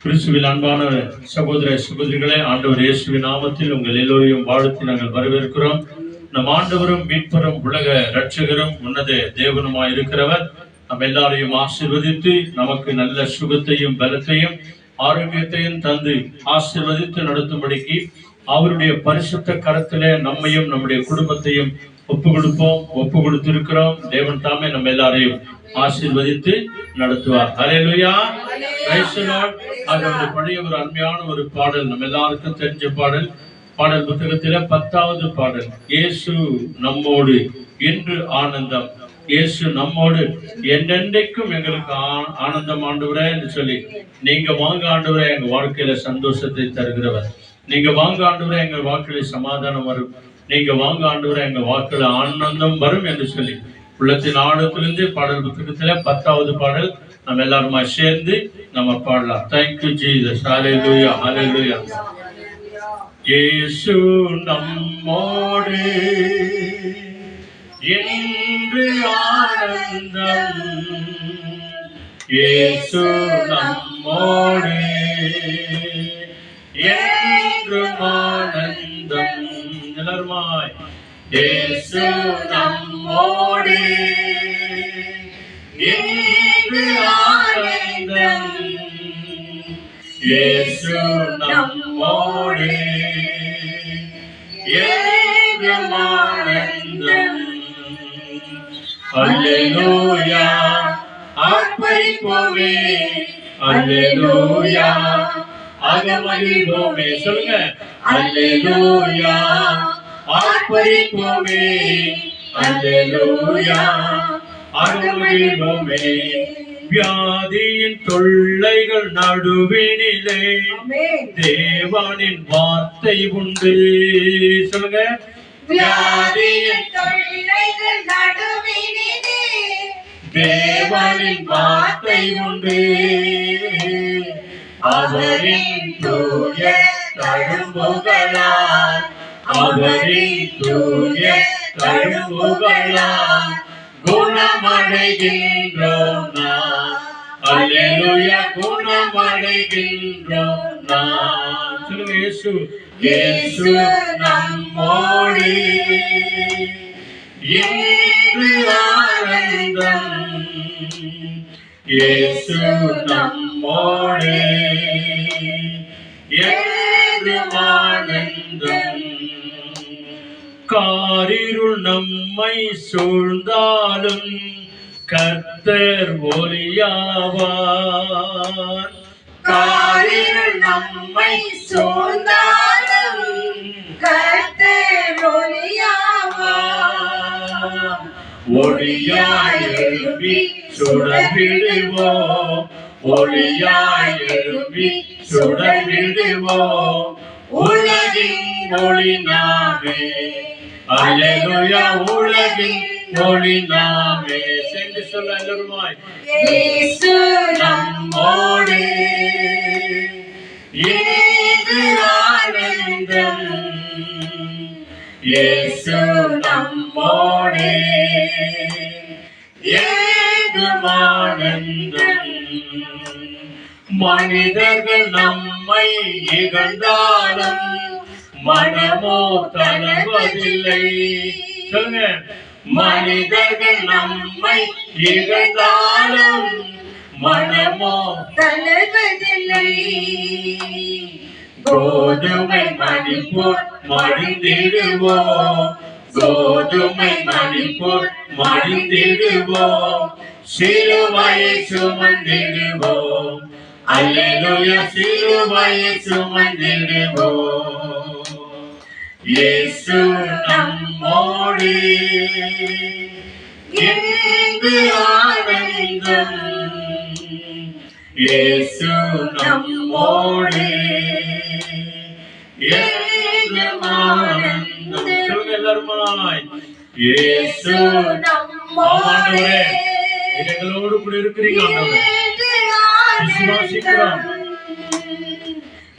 கிறிஸ்துவில் அன்பான சகோதர சகோதரிகளே, ஆண்டவர் இயேசுவின் நாமத்தில் உங்கள் எல்லோரையும் வாழ்த்தி நாங்கள் வரவேற்கிறோம். நம் ஆண்டவரும் மீட்பரும் உலக இரட்சகரும் உன்னத தேவனுமாய் இருக்கிறவர் நம் எல்லாரையும் ஆசீர்வதித்து நமக்கு நல்ல சுகத்தையும் பலத்தையும் ஆரோக்கியத்தையும் தந்து ஆசீர்வதித்து நடத்தும்படிக்கு அவருடைய பரிசுத்த கரத்திலே நம்மையும் நம்முடைய குடும்பத்தையும் ஒப்பு கொடுத்திருக்கிறோம். தேவன் தாமே நம்ம எல்லாரையும் ஆசீர்வதித்து நடத்துவார். ஹல்லேலூயா, பிரைஸ் தி லார்ட். அது ஒரு பழைய ஒரு அருமையான ஒரு பாடல், நம்ம எல்லாருக்கும் தெரிஞ்ச பாடல். பாடல் புத்தகத்தில 10வது பாடல், இயேசு நம்மோடு என்று ஆனந்தம். இயேசு நம்மோடு என்றென்றைக்கும் எங்களுக்கு ஆனந்தம் ஆண்டவரே என்று சொல்லி, நீங்க வாங்க ஆண்டவரே எங்க வாழ்க்கையில சந்தோஷத்தை தருகிறவர், நீங்க வாங்க ஆண்டவரே எங்க வாழ்க்கையில சமாதானம் வரும், நீங்க வாங்க ஆண்டவரே எங்க வாழ்க்கையில ஆனந்தம் வரும் என்று சொல்லி உள்ளத்தின் ஆழத்திலிருந்து பாடல் புத்தகத்தில 10வது பாடல் நம்ம எல்லாருமா சேர்ந்து நம்ம பாடலாம். Thank you Jesus. Hallelujah, hallelujah. இயேசு நம்மோடு என்று ஆனந்தம், இயேசு நம்மோடு என்று ஆனந்தம். எல்லாருமாய் இயேசு நம்மோடு என்று ஆனந்தம், இயேசு நம்மோடு என்று ஆனந்தம். அல்லேலூயா, ஆர்ப்பரிப்போமே, அல்லேலூயா, அகமகிழ்வோமே. சொல்லுங்க, அல்லேலூயா, ஆர்ப்பரிப்போமே, அல்லேலூயா, அகமகிழ்வோமே. வியாதியின் தொல்லைகள் நடுவினிலே தேவனின் வார்த்தை உண்டு. சொல்லுங்க, வியாதியின் தொல்லைகள் நடுவினிலே தேவனின் வார்த்தை உண்டு. அவரின் தூய தழும்புகளால், அவரின் தூய தழும்புகளால் குணமடைகின்றோம் நாம். அல்லேலூயா, குணமடைகின்றோம் நாம். சொல்லுங்க, இயேசு, இயேசு நம்மோடு என்று ஆனந்தம், இயேசு நம்மோடு என்று ஆனந்தம். காரிருள் நம்மை சூழ்ந்தாலும் கர்த்தர் ஒளியாவார். காரிருள் நம்மை சூழ்ந்தாலும் கர்த்தர் ஒளியாவார். ஒளியாய் எழுப்பி சுடர்விடுவோம், ஒளியாய் எழுப்பி சுடர்விடுவோம். உலகின் ஒளி நாமே, அல்லேலூயா, உலகின் ஒளி நாமே. சென்று சொல்ல எல்லாருமாய், இயேசு நம்மோடு என்று ஆனந்தம், இயேசு நம்மோடு என்று ஆனந்தம். மனிதர்கள் நம்மை இகழ்ந்தாலும் மனமோ தளர்வதில்லை. சொல்லுங்க, மனிதர்கள் நம்மை இகழ்ந்தாலும் மனமோ தளர்வதில்லை. கோதுமை மணி போல் மடிந்திடுவோம், கோதுமை மணி போல் மடிந்திடுவோம். சிலுவையை சுமந்திடுவோம், அல்லேலூயா, சிலுவையை சுமந்திடுவோம். இயேசு நம்மோடு என்று ஆனந்தம், இயேசு நம்மோடு என்று ஆனந்தம். சொல்லுங்க எல்லாருமாய், இயேசு நம்மோடு. எங்களோடு கூட இருக்கிறீங்க ஆண்டவரே, விசுவாசிக்கிறோம்.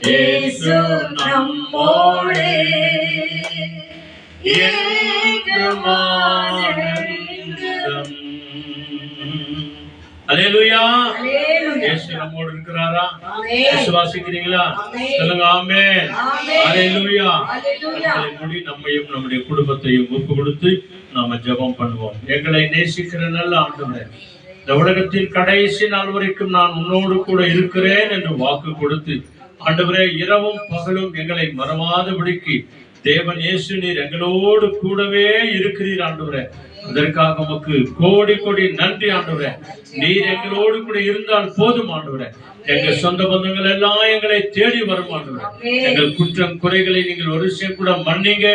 இயேசு நம்மோடு என்று ஆனந்தம். அல்லேலூயா. இயேசு நம்மோடு இருக்கிறாரா? விசுவாசிக்கிறீங்களா? சொல்லுங்க ஆமென். ஹல்லேலூயா. முடி நம்மையும் நம்முடைய குடும்பத்தையும் ஒப்பு கொடுத்து நாம ஜெபம் பண்ணுவோம். எங்களை நேசிக்கிற நல்ல ஆண்டவரே, இந்த உலகத்தின் கடைசி நாள் வரைக்கும் நான் உன்னோடு கூட இருக்கிறேன் என்று வாக்கு கொடுத்து ஆண்டவரே இரவும் பகலும் எங்களை மறவாதபடிக்கு தேவன் இயேசு நீர் எங்களோடு கூடவே இருக்கிறீர் ஆண்டவரே. அதற்காக உமக்கு கோடி கோடி நன்றி ஆண்டவரே. நீர் எங்களோடு கூட இருந்தால் போதும் ஆண்டவரே. எங்கள் சொந்த பந்தங்கள் எல்லாம் எங்களை தேடி வரும் ஆண்டவரே. எங்கள் குற்றம் குறைகளை நீங்கள் ஒரு விஷயம் கூட மன்னிங்க.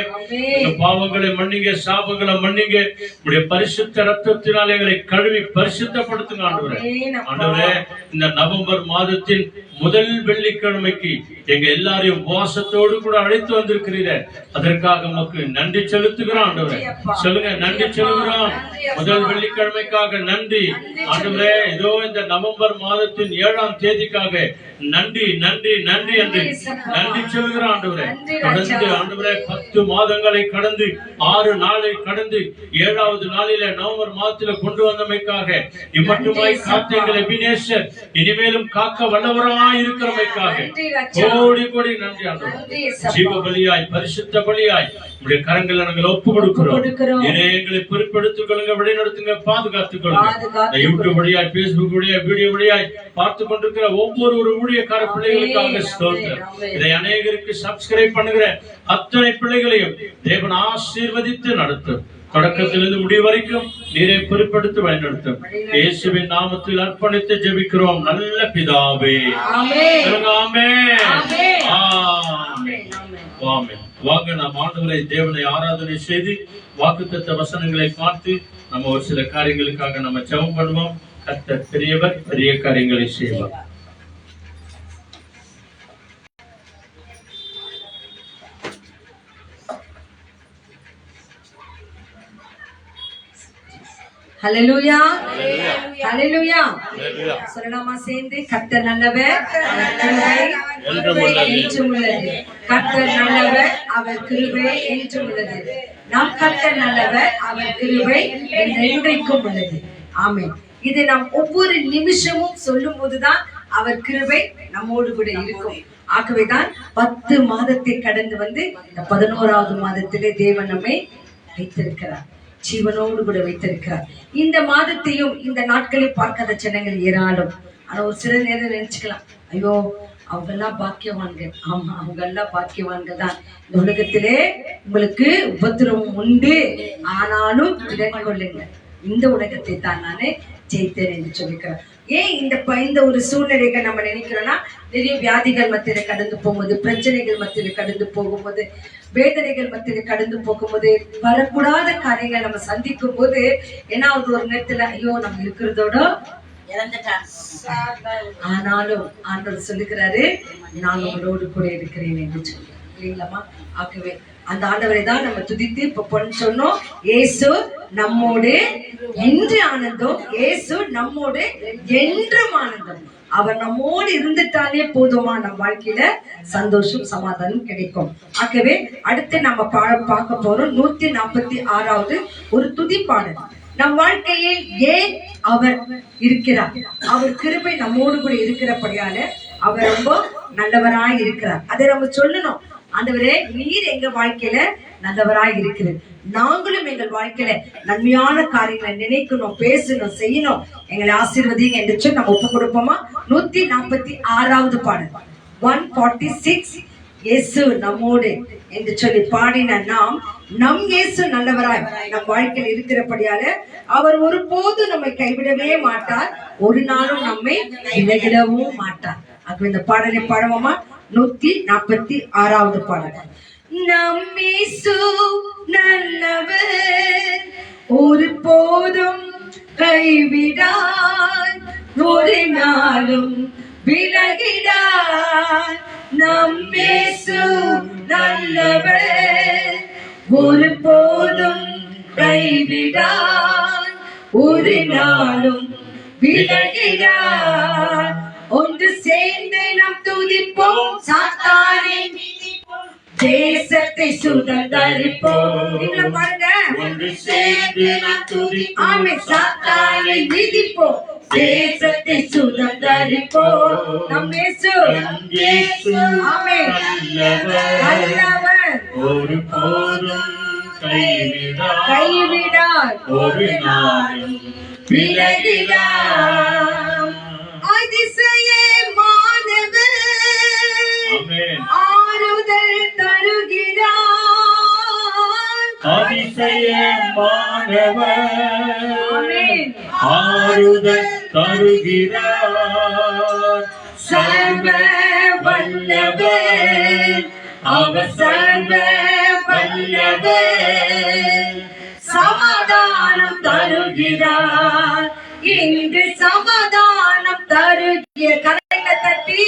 எங்கள் பாவங்களை மன்னிங்க, சாபங்களை மன்னிங்க. உடைய பரிசுத்த ரத்தத்தினால் எங்களை கழுவி பரிசுத்தப்படுத்துங்க ஆண்டவரே. ஆண்டவரே, இந்த நவம்பர் மாதத்தின் முதல் வெள்ளிக்கிழமைக்கு எங்க எல்லாரையும் உபவாசத்தோடு கூட அழைத்து வந்திருக்கிறீர. அதற்காக உமக்கு நன்றி செலுத்துகிறோம் ஆண்டவரே. சொல்லுங்க, நன்றி செலுத்துகிறோம். முதல் வெள்ளிக்கிழமைக்காக நன்றி ஆண்டவரே. இதோ இந்த நவம்பர் மாதத்தின் 7ஆம் தேதிக்காக நன்றி நன்றி நன்றி என்று நன்றி சொல்கிறோம் ஆண்டவரே. தொடர்ந்து ஆண்டவரே 10 மாதங்களை கடந்து 6 நாளை கடந்து 7வது நாளில நவம்பர் மாதத்தில கொண்டு வந்தமைக்காக இம்மட்டுமாய் காத்த எங்கள் எபினேசர் இனிமேலும் காக்க வல்லவராய் இருக்கிறமைக்காக கோடி கோடி நன்றி ஆண்டவரே. ஜீவ பலியாய் பரிசுத்த பலியாய் உடைய கரங்களை நாங்கள் ஒப்பு கொடுக்கிறோம். எங்களை பொறுப்பெடுத்துக் கொள்ளுங்க, வழிநடத்துங்க, பாதுகாத்துக் கொள்ளுங்க. யூடியூப் வழியாய், பேஸ்புக் வழியாய், வீடியோ வழியாய் பார்த்து கொண்டிருக்கிற ஒவ்வொரு ஊழியக்கார பிள்ளைகளுக்காக ஸ்தோத்திரம். இதை அநேகருக்கு சப்ஸ்கிரைப் பண்ணுகிற அத்தனை பிள்ளைகளையும் தேவன் ஆசீர்வதித்து நடத்தும். தொடக்கத்திலிருந்து முடிவு வரைக்கும் நீரை பொறுப்பெடுத்து வழிநடத்தும். இயேசுவின் நாமத்தில் அர்ப்பணித்து ஜெபிக்கிறோம் நல்ல பிதாவே. வாங்க நாம் ஆண்டவரை தேவனை ஆராதனை செய்து வாக்குத்தத்த வசனங்களை பார்த்து நம்ம ஒரு சில காரியங்களுக்காக நம்ம ஜெபம் பண்ணுவோம். கர்த்தர் பெரியவர், பெரிய காரியங்களை செய்வார். ஹல்லேலூயா, ஹல்லேலூயா. சொல்லலாமா சேர்ந்து? கர்த்தர் நல்லவர், என்றும் உள்ளது. கர்த்தர் நல்லவர், அவர் கிருபை என்றும் உள்ளது. நம் கர்த்தர் நல்லவர், அவர் கிருபை என்றைக்கும் உள்ளது. ஆமென். இது நாம் ஒவ்வொரு நிமிஷமும் சொல்லும் போதுதான் அவர் கிருபை நம்மோடு கூட இருக்கும். ஆகவேதான் 10 மாதத்தை கடந்து வந்து இந்த 11வது மாதத்திலே தேவன் நம்மை வைத்திருக்கிறார், ஜீவனோடு கூட வைத்திருக்கிறார். இந்த மாதத்தையும் இந்த நாட்களை பார்க்காத ஜனங்கள் ஏராளம். ஆனா ஒரு சில நேரம் நினைச்சுக்கலாம், ஐயோ அவங்க எல்லாம் பாக்கியவான்கள். ஆமா, அவங்க எல்லாம் பாக்கியவான்கள் தான். இந்த உலகத்திலே உங்களுக்கு உபத்திரவம் உண்டு, ஆனாலும் இடம் கொள்ளுங்க, இந்த உலகத்தை தான் நானே ஜெயித்தேன் என்று சொல்லிக்கிறேன். ஏன் இந்த ஒரு சூழ்நிலைகள் நம்ம நினைக்கிறோம்னா, நிறைய வியாதிகள் மத்தியில கடந்து போகும்போது, பிரச்சனைகள் மத்தியில கடந்து போகும்போது, வேதனைகள் மத்தியில கடந்து போகும்போது, வரக்கூடாத காரியங்களை நம்ம சந்திக்கும் போது ஏன்னாவது ஒரு நேரத்துல ஐயோ நம்ம இருக்கிறதோட ஆனாலும் ஆண்டவர் சொல்லுகிறாரு, நான் உங்களோடு கூட இருக்கிறேன் என்று சொல்றேன் இல்லைங்களாமா. ஆகவே அந்த ஆண்டவரை தான் நம்ம துதித்து இப்ப சொன்னோம். இயேசு நம்மோடு என்று ஆனந்தம், இயேசு நம்மோடு என்றும் ஆனந்தம். அவர் நம்மோடு இருந்துட்டாலே போதுமா, நம் வாழ்க்கையில சந்தோஷம் சமாதானம் கிடைக்கும். ஆகவே அடுத்து நம்ம பார்க்க போறோம் 146வது ஒரு துதி பாடல். நம் வாழ்க்கையில் ஏன் அவர் இருக்கிறார், அவர் கிருபை நம்மோடு கூட இருக்கிறபடியால அவர் ரொம்ப நல்லவராய் இருக்கிறார். அதை நம்ம சொல்லணும். ஆண்டவரே, நீர் எங்க வாழ்க்கையில நல்லவராய் இருக்கிறது, நாங்களும் எங்கள் வாழ்க்கையில நன்மையான காரியங்களை நினைக்கணும், பேசணும், செய்யணும், எங்களை ஆசீர்வதிங்க என்று சொல்லி நம்ம ஒப்பு கொடுப்போமா? 146வது பாடல் 146. இயேசு நம்மோடு என்று சொல்லி பாடின நாம், நம் இயேசு நல்லவராய் நம் வாழ்க்கையில் இருக்கிறபடியால அவர் ஒருபோது நம்மை கைவிடவே மாட்டார், ஒரு நாளும் நம்மை விலகிடவும் மாட்டார். அப்ப இந்த பாடலை பாடுவோமா? 146வது பாடல். நம் இயேசு நல்லவர், ஒரு போதும் கைவிடார், ஒரு நாளும் விலகிடார். நம் இயேசு நல்லவர், ஒரு போதும் கைவிடார், ஒரு நாளும் விலகிடார். ஒன்று சேர்ந்து நாம் துதிப்போம், சாத்தானை தேசத்தை சுதந்தரிப்போம். நீங்களும் பாருங்க. ஒன்று சேர்ந்து நாம் துதிப்போம். ஆமென். சாத்தானை மிதிப்போம், தேசத்தை சுதந்தரிப்போம். நம் இயேசு ஆமென் நல்லவர், ஒருபோதும் கைவிடார், ஒரு நாளும் விலகிடார். அதிசயமானவர், ஆமென். ஆறுதல் தருகிறார். அதிசயமானவர், ஆமென். ஆறுதல் தருகிறார். சர்வ வல்லவர், அவர் சர்வ வல்லவர். சமாதானம் தருகிறார், இங்கு சமாதானம் தருகிற. கரங்களை தட்டி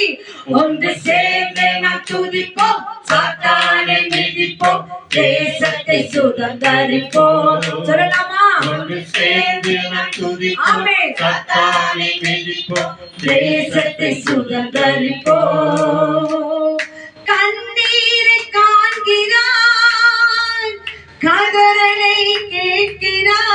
ஒன்று சேர்ந்து நாம் துதிப்போம், சாத்தானை மிதிப்போம், தேசத்தை சுதந்தரிப்போம். சொல்லலாமா? ஒன்று சேர்ந்து நாம் துதிப்போம், ஆமென். சாத்தானை மிதிப்போம், தேசத்தை சுதந்தரிப்போம். கண்ணீரை காண்கிறான், கதறலை கேட்கிறான்.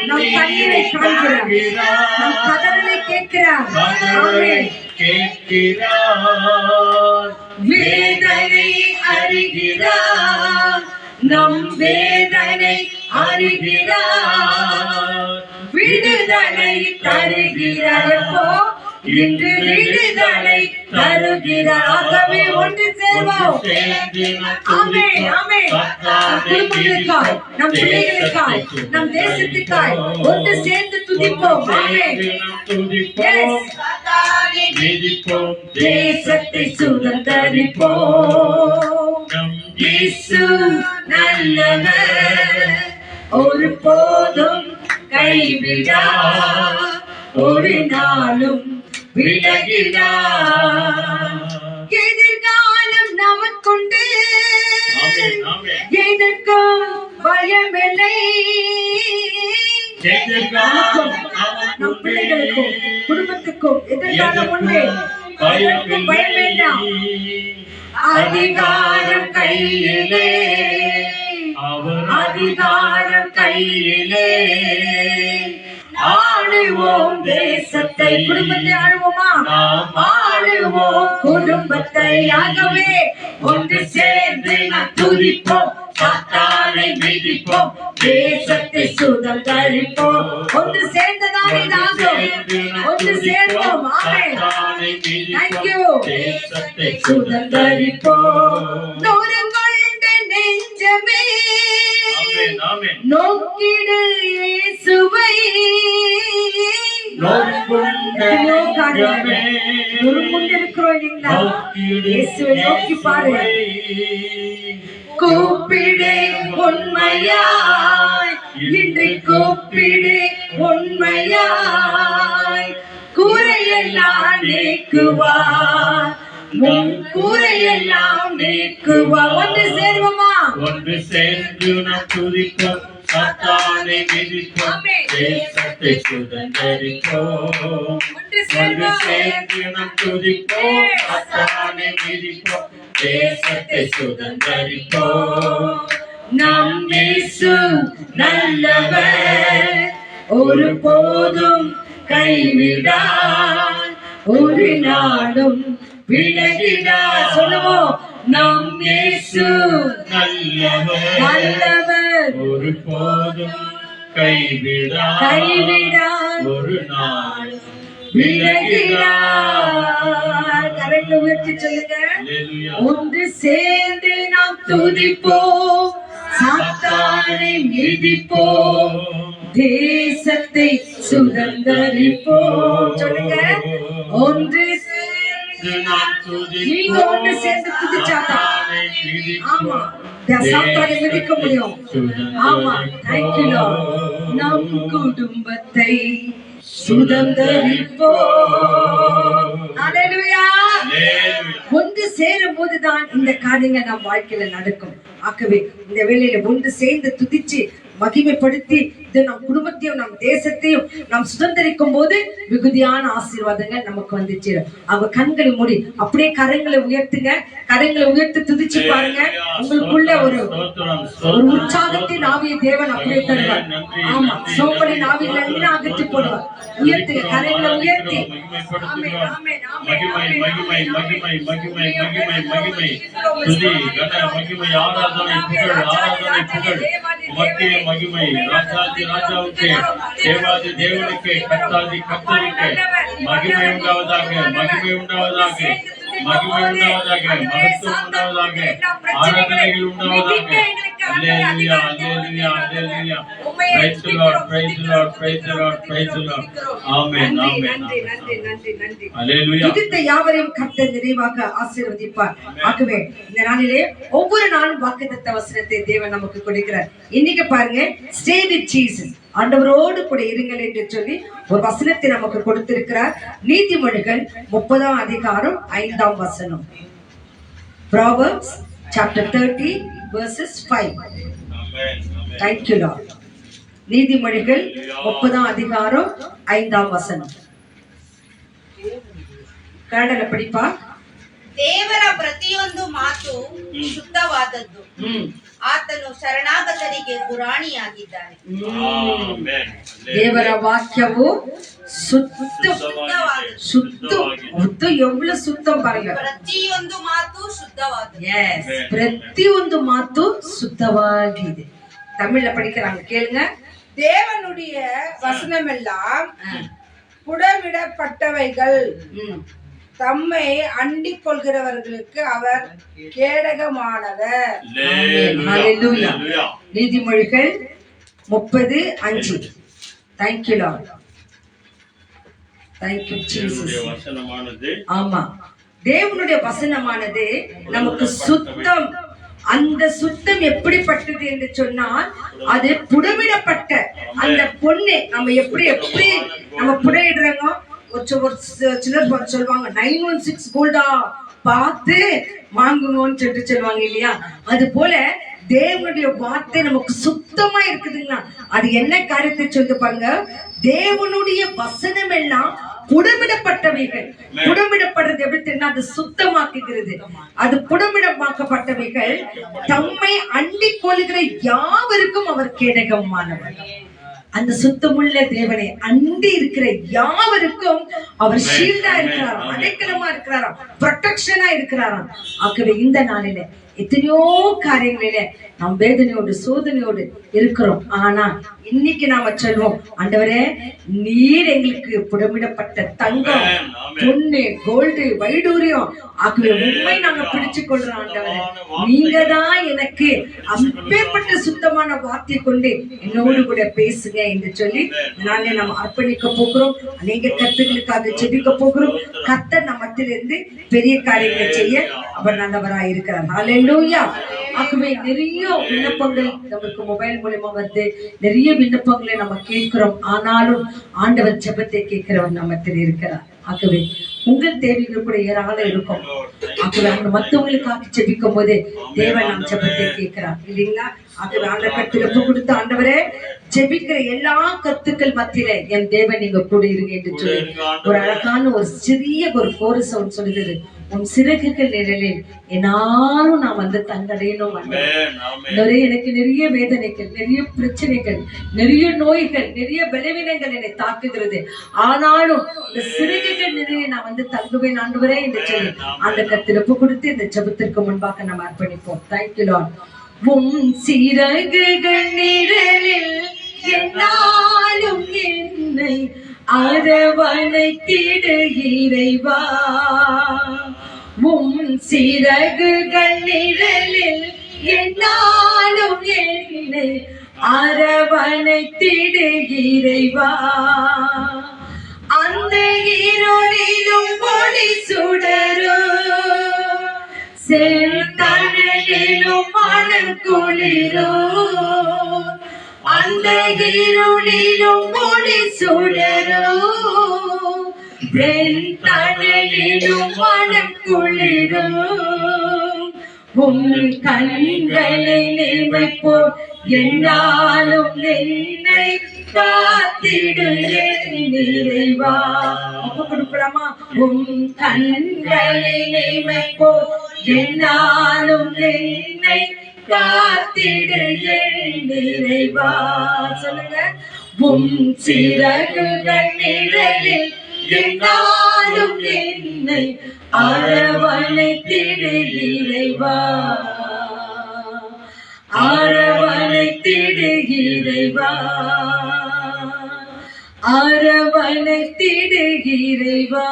நம் கண்ணீரை காண்கிறான், நம் கதறலை கேட்கிறான். ஆமென். கேட்கிறார். வேதனை அறிகிறார், நம் வேதனை அறிகிறார். விடுதலை தருகிறார். எப்போ? இன்று விடுதலை தருகிறார். ஆகவே ஒன்று சேர்வோம். ஆமென், ஆமென். நம் குடும்பங்களுக்காய், நம் பிள்ளைகளுக்காய், நம் தேசத்துக்காய் ஒன்று சேர்ந்து துதிப்போம். ஆமென். Yes. மிதிப்போம், தேசத்தை சுதந்தரிப்போம். நம் இயேசு நல்லவர், ஒருபோதும் கைவிடார், ஒரு நாளும் விலகிடார். எதிர்காலம் நமக்குண்டு, ஆமென், ஆமென். எதற்கும் பயமில்லை. எதிர்காலம் நம் பிள்ளைகளுக்கும் குடும்பத்துக்கும் எதிர்காலம் உண்டு. எதற்கும் பயம் வேண்டாம். அதிகாரம் கையிலே, அதிகாரம் கையிலே. ஆளுவோம் தேசத்தை, குடும்பத்தை ஆளுவோமா? ஆளுவோம் குடும்பத்தை. ஆகவே ஒன்று சேர்ந்து நாம் துதிப்போம், சாத்தானை மிதிப்போம், தேசத்தை சுதந்தரிப்போம். ஒன்று சேர்ந்ததால் இதாகும். ஒன்று சேர்வோம். ஆமென். Thank you. தேசத்தை சுதந்தரிப்போம். நொறுங்கொண்ட நெஞ்சமே, ஆமென், ஆமென். நோக்கிடு இயேசுவை. எத்தனையோ காரியங்கள் நொறுங்குண்டிருக்கிறோம் இல்லைங்களா? இயேசுவை நோக்கி பாரு. கூப்பிடு உண்மையாய், இன்று கூப்பிடு உண்மையாய். கூரையெல்லாம் நீக்குவார், உன் கூரையெல்லாம் நீக்குவார். ஒன்று சேர்வோமா? ஒன்று சேர்ந்து நாம் துதிப்போம், சாத்தானை மிதிப்போம், ஆமென். தேசத்தை சுதந்தரிப்போம். ஒன்று ஒன்று சேர்வோம். சேர்ந்து நாம் துதிப்போம், சாத்தானை மிதிப்போம், தேசத்தை சுதந்தரிப்போம். நம் இயேசு நல்லவர், ஒருபோதும் கைவிடார், ஒரு நாளும் விலகிடார். சொல்லுவோம். நம் இயேசு நல்லவர், நல்லவர், ஒருபோதும் கைவிடார், கைவிடார், ஒரு நாள் விலகிடார். கரங்களை உயர்த்தி சொல்லுங்க. அல்லேலூயா. ஒன்று சேர்ந்து நாம் துதிப்போம், சாத்தானை மிதிப்போம், தேசத்தை சுதந்தரிப்போம். சொல்லுங்க. ஒன்று சேர்ந்து நாம் துதிப்போம், நீங்க ஒன்று சேர்ந்து துதிச்சாதான். சாத்தானை மிதிப்போம், ஆமா, சாத்தானை மிதிக்க முடியும். ஆமா. Thank you Lord. நம் குடும்பத்தை சுதந்தரிப்போம். அல்லேலூயா. அல்லேலூயா. ஒன்று சேரும் போதுதான் இந்த காரியங்கள் நம் வாழ்க்கையில நடக்கும். ஆகவே இந்த வேளையில ஒன்று சேர்ந்து துதிச்சு மகிமைப்படுத்தி நம் குடும்பத்தையும் நம் தேசத்தையும் நாம் சுதந்திரிக்கும் போது மிகுதியான ஆசீர்வாதங்கள் நமக்கு வந்து சேரும். அவங்க கண்களை மூடி அப்படியே கரங்களை உயர்த்துங்க. கரங்களை உயர்த்தி துதிச்சு பாருங்க. உங்களுக்குள்ள ஒரு உற்சாகத்தின் ஆவியை தேவன் அப்படியே தருவார். ஆமா, சோம்பலின் ஆவிகளை எல்லாம் அகற்றி போடுவார். உயர்த்துங்க, கரங்களை உயர்த்தி. ஆமென், ஆமென், ஆமென், ஆமென். மகிமை மகிமை மகிமை மகிமை மகிமை துதி கன மகிமை ஆராதனை புகழ் ஆராதனை புகழ் மத்திய மகிமை ராஜாதி ராஜாவுக்கு தேவாதி தேவனுக்கு கர்த்தாதி கர்த்தருக்கு மகிமை உண்டாவதாக மகிமை உண்டாவதாக மகிமை உண்டாவதாக மகத்துவம் உண்டாவதாக ஆராதனைகள் உண்டாவதாக. அல்லேலூயா அல்லேலூயா அல்லேலூயா. Praise the Lord, praise the Lord, praise the Lord, praise the Lord. ஆமென் ஆமென். அல்லேலூயா. துதித்த யாவரையும் கர்த்தர் நிறைவாக ஆசீர்வதிப்பார். ஆகவே இந்த நாளிலே ஒவ்வொரு நாளும் வாக்குத்தத்த வசனத்தை தேவன் நமக்கு கொடுக்கிறார். இன்னைக்கு பாருங்க, stay with Jesus, ஆண்டவரோடு கூட இருங்கள் என்று சொல்லி ஒரு வசனத்தை நமக்கு கொடுத்திருக்கிறார். நீதிமொழிகள் 30ஆம் அதிகாரம் 5ஆம் வசனம். Proverbs chapter 30 verses 5. Thank you Lord. நீதிமொழிகள் 30ஆம் அதிகாரம் 5ஆம் வசனம். ಕನ್ನಡ ಪಡಿಪಾ. ದೇವರ ಪ್ರತಿಯೊಂದು ಮಾತು ಶುದ್ಧವಾದದ್ದು, ಆತನು ಶರಣಾಗತರಿಗೆ ಗುರಾಣಿಯಾಗಿದ್ದಾನೆ. ದೇವರ ವಾಕ್ಯವು ಶುದ್ಧ ಎவ்வளவு சுத்தம் பாருங்க. ಪ್ರತಿಯೊಂದು ಮಾತು ಶುದ್ಧವಾದದ್ದು. எஸ், பிரதியொன்று மாத்து சுத்தவாಗಿದೆ. தமிழ்ல படிக்கிறாங்க, கேளுங்க. தேவனுடைய வசனமெல்லாம் புடமிடப்பட்டவைகள், தம்மை அண்டிக் கொள்கிறவர்களுக்கு அவர் கேடகமானவர். ஹalleluya. நீதிமொழிகள் 30:5. Thank you Lord. Thank you Jesus. ஆமா, தேவனுடைய வசனமானது நமக்கு சுத்தம். அந்த சுத்தம் எப்படிப்பட்டது என்று சொன்னால், அது புடமிடப்பட்ட அந்த பொண்ணு. நம்ம எப்படி நம்ம புடையிடுறோம். ஒரு சிலர் சொல்லுவாங்க 916 கோல்டா பார்த்து வாங்குவோம்னு சொல்லுவாங்க இல்லையா? அது போல தேவனுடைய வார்த்தை நமக்கு சுத்தமா இருக்குதுங்களா? அது என்ன காரியத்தை சொல்லி பாருங்க. தேவனுடைய வசனம் எல்லாம் புடமிடப்பட்டவைகள். புடமிடப்படுறது எப்படி தெரியுமா? அது சுத்தமாக்குகிறது. அது புடமிடமாக்கப்பட்டவைகள் தம்மை அண்டிக் கொள்கிற யாவருக்கும் அவர் கேடகமானவர். அந்த சுத்தமுள்ள தேவனை அண்டி இருக்கிற யாவருக்கும் அவர் ஷீல்டா இருக்கிறாராம், அடைக்கலமா இருக்கிறாராம், ப்ரொடெக்ஷனா இருக்கிறாராம். ஆகவே இந்த நாளில எத்தனையோ காரியங்களில நாம் வேதனையோடு சோதனையோடு இருக்கிறோம். ஆனா இன்னைக்கு நாம சொல்வோம், ஆண்டவரே நீர் எங்களுக்கு புடமிடப்பட்ட தங்கம், பொண்ணு, கோல்டு, வைடூரியம். ஆகவே உண்மை நாங்க பிடிச்சு கொள்றோம். ஆண்டவரே நீங்க தான் எனக்கு அப்பேற்பட்ட சுத்தமான வார்த்தை கொண்டு என்னோடு கூட பேசுங்க என்று சொல்லி நானே நம்ம அர்ப்பணிக்க போகிறோம். அநேக கருத்துக்களுக்காக ஜெபிக்க போகிறோம். கர்த்தர் நம்ம மத்தியிலிருந்து பெரிய காரியங்களை செய்ய அவர் நல்லவராய் இருக்கிறார். ஹalleluya. ஆகவே நிறைய விண்ணப்பங்கள் நமக்கு மொபைல் மூலமா வருது. நிறைய விண்ணப்பங்களை நம்ம கேட்கிறோம். ஆனாலும் ஆண்டவர் ஜெபத்தை கேட்கிறவர் நம்ம மத்தியில் இருக்கிறார். ஆகவே உங்கள் தேவைகள் கூட ஏராளம் இருக்கும். ஆகவே அவங்க மற்றவங்களுக்காக ஜெபிக்கும் போது தேவன் நம் ஜெபத்தை கேட்கிறார் இல்லைங்களா? ஆகவே ஆண்டவர் திறப்பு கொடுத்து, ஆண்டவரே ஜெபிக்கிற எல்லா கருத்துக்கள் மத்தியில என் தேவன் நீங்க கூட இருங்க என்று சொல்லி ஒரு அழகான ஒரு சிறிய ஒரு கோரஸ் சவுண்ட் சொல்லுது. உன் சிறகுகள் நிழலில் என்னாலும் நான் வந்து தங்கடையணும். எனக்கு நிறைய வேதனைகள், நிறைய பிரச்சனைகள், நிறைய நோய்கள், நிறைய பலவீனங்கள் என்னை தாக்குகிறது. ஆனாலும் இந்த சிறகுகள் நிலையை நான் வந்து தங்குவேன் ஆண்டவரே என்று சொல்லி அந்த கத்திரப்பு கொடுத்து இந்த ஜெபத்திற்கு முன்பாக நம்ம அர்ப்பணிப்போம். Thank you Lord. உம் சிறகுகள் நிழலில் என்னாலும் என்னை அரவணைத்திடு இறைவா. உம் சிறகுகள் நிழலில் என்னாலும் என்னை அரவணைத்திடு இறைவா. அந்த இருளிலும் ஒளி சுடரும், செந்தணலிலும் மனம் குளிரும். அந்த இருளிலும் ஒளி சுடரும், செந்தணலிலும் மனம் குளிரும். உம் கண்களை நினைப்போர் என்னாலும் என்னை காத்திடு என் நிறைவா. ஒப்பு கொடுக்கலாமா? உம் கண்களை நினைப்போர் என்னாலும் என்னை காத்திடு என் நிறைவா. சொல்லுங்க. உம் சிறகுகள் நிழலில் என்னாலும் என்னை அரவணைத்திடு இறைவா, அரவணைத்திடு இறைவா, அரவணைத்திடு இறைவா,